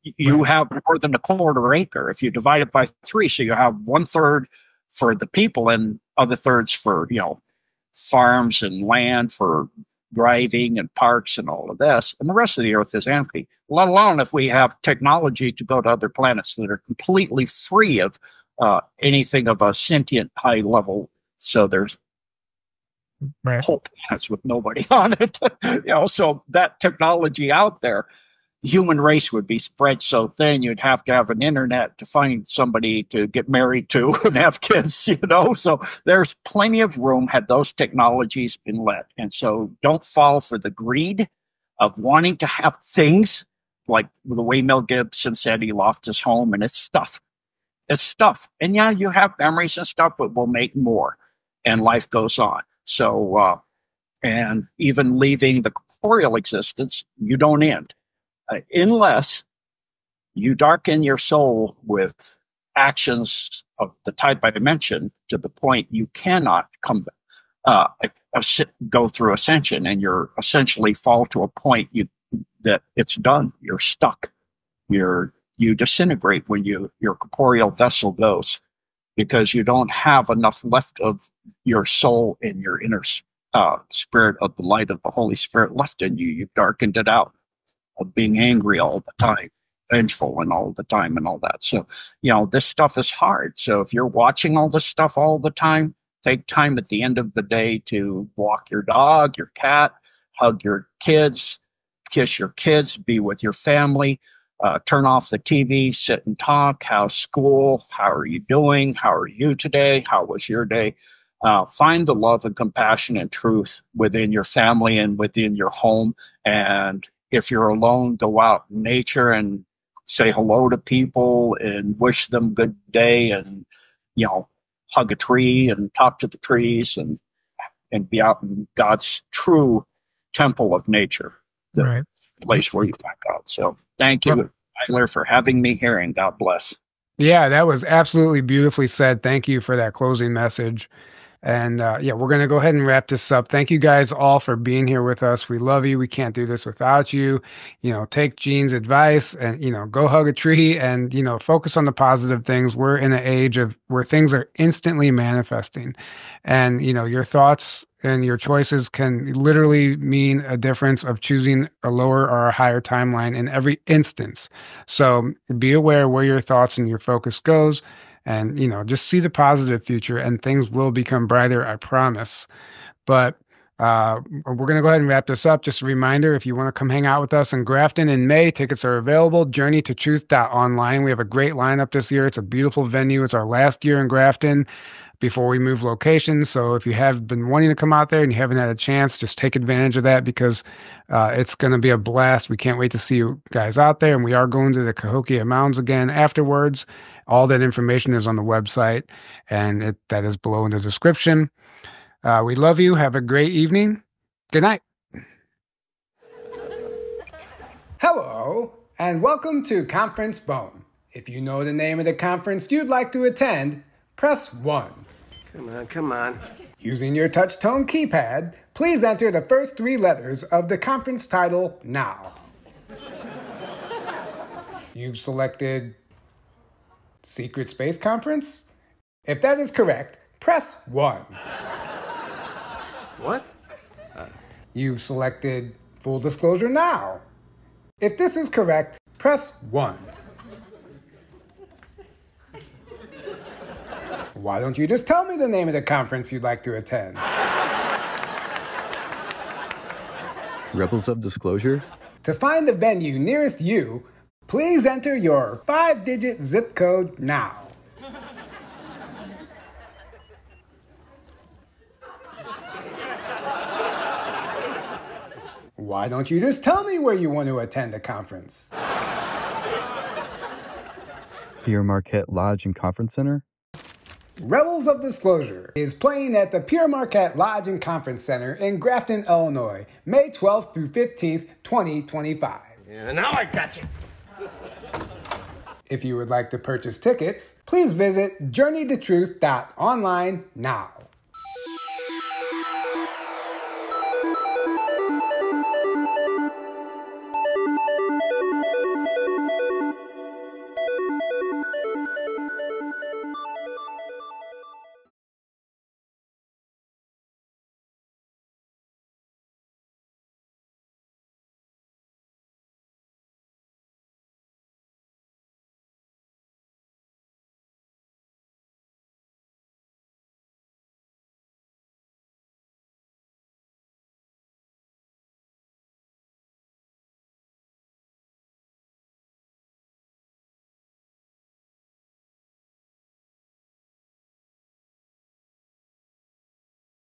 You have more than a quarter acre. If you divide it by 3, so you have 1/3 for the people and other thirds for, farms and land for driving and parks and all of this, and the rest of the earth is empty, let alone if we have technology to go to other planets that are completely free of anything of a sentient high level. So there's whole planets with nobody on it. So that technology out there, the human race would be spread so thin, you'd have to have an internet to find somebody to get married to and have kids, So there's plenty of room had those technologies been let. And so don't fall for the greed of wanting to have things like the way Mel Gibson said he lost his home, and it's stuff. It's stuff. And yeah, you have memories and stuff, but we'll make more, and life goes on. So, and even leaving the corporeal existence, you don't end. Unless you darken your soul with actions of the type I mentioned to the point you cannot go through ascension, and you're essentially fall to a point that it's done. You're stuck. You disintegrate when your corporeal vessel goes, because you don't have enough left of your soul and your inner spirit of the light of the Holy Spirit left in you. You've darkened it out of being angry all the time, vengeful and all the time and all that. So, this stuff is hard. So if you're watching all this stuff all the time, take time at the end of the day to walk your dog, your cat, hug your kids, kiss your kids, be with your family, turn off the TV, sit and talk. How's school? How are you doing? How are you today? How was your day? Find the love and compassion and truth within your family and within your home. And if you're alone, go out in nature and say hello to people and wish them good day, and hug a tree and talk to the trees and be out in God's true temple of nature, the place where you find out. So thank you, Tyler, for having me here, and God bless. Yeah, that was absolutely beautifully said. Thank you for that closing message. And we're going to go ahead and wrap this up. Thank you guys all for being here with us. We love you. We can't do this without you. Take Gene's advice and, go hug a tree and, focus on the positive things. We're in an age where things are instantly manifesting, and, your thoughts and your choices can literally mean a difference of choosing a lower or a higher timeline in every instance. So be aware where your thoughts and your focus goes. And, just see the positive future, and things will become brighter, I promise. But we're going to go ahead and wrap this up. Just a reminder, if you want to come hang out with us in Grafton in May, tickets are available. JourneyToTruth.online. We have a great lineup this year. It's a beautiful venue. It's our last year in Grafton before we move locations. So if you have been wanting to come out there and you haven't had a chance, just take advantage of that, because it's going to be a blast. We can't wait to see you guys out there. And we are going to the Cahokia Mountains again afterwards. All that information is on the website, and that is below in the description. We love you. Have a great evening. Good night. Hello, and welcome to Conference Phone. If you know the name of the conference you'd like to attend, press 1. Come on. Using your touch-tone keypad, please enter the first 3 letters of the conference title now. You've selected Secret Space Conference? If that is correct, press 1. What? You've selected Full Disclosure Now. If this is correct, press 1. Why don't you just tell me the name of the conference you'd like to attend? Rebels of Disclosure? To find the venue nearest you, please enter your 5-digit zip code now. Why don't you just tell me where you want to attend the conference? Pierre Marquette Lodge and Conference Center? Rebels of Disclosure is playing at the Pierre Marquette Lodge and Conference Center in Grafton, Illinois, May 12th through 15th, 2025. Yeah, now I got you. If you would like to purchase tickets, please visit JourneyToTruth.online now.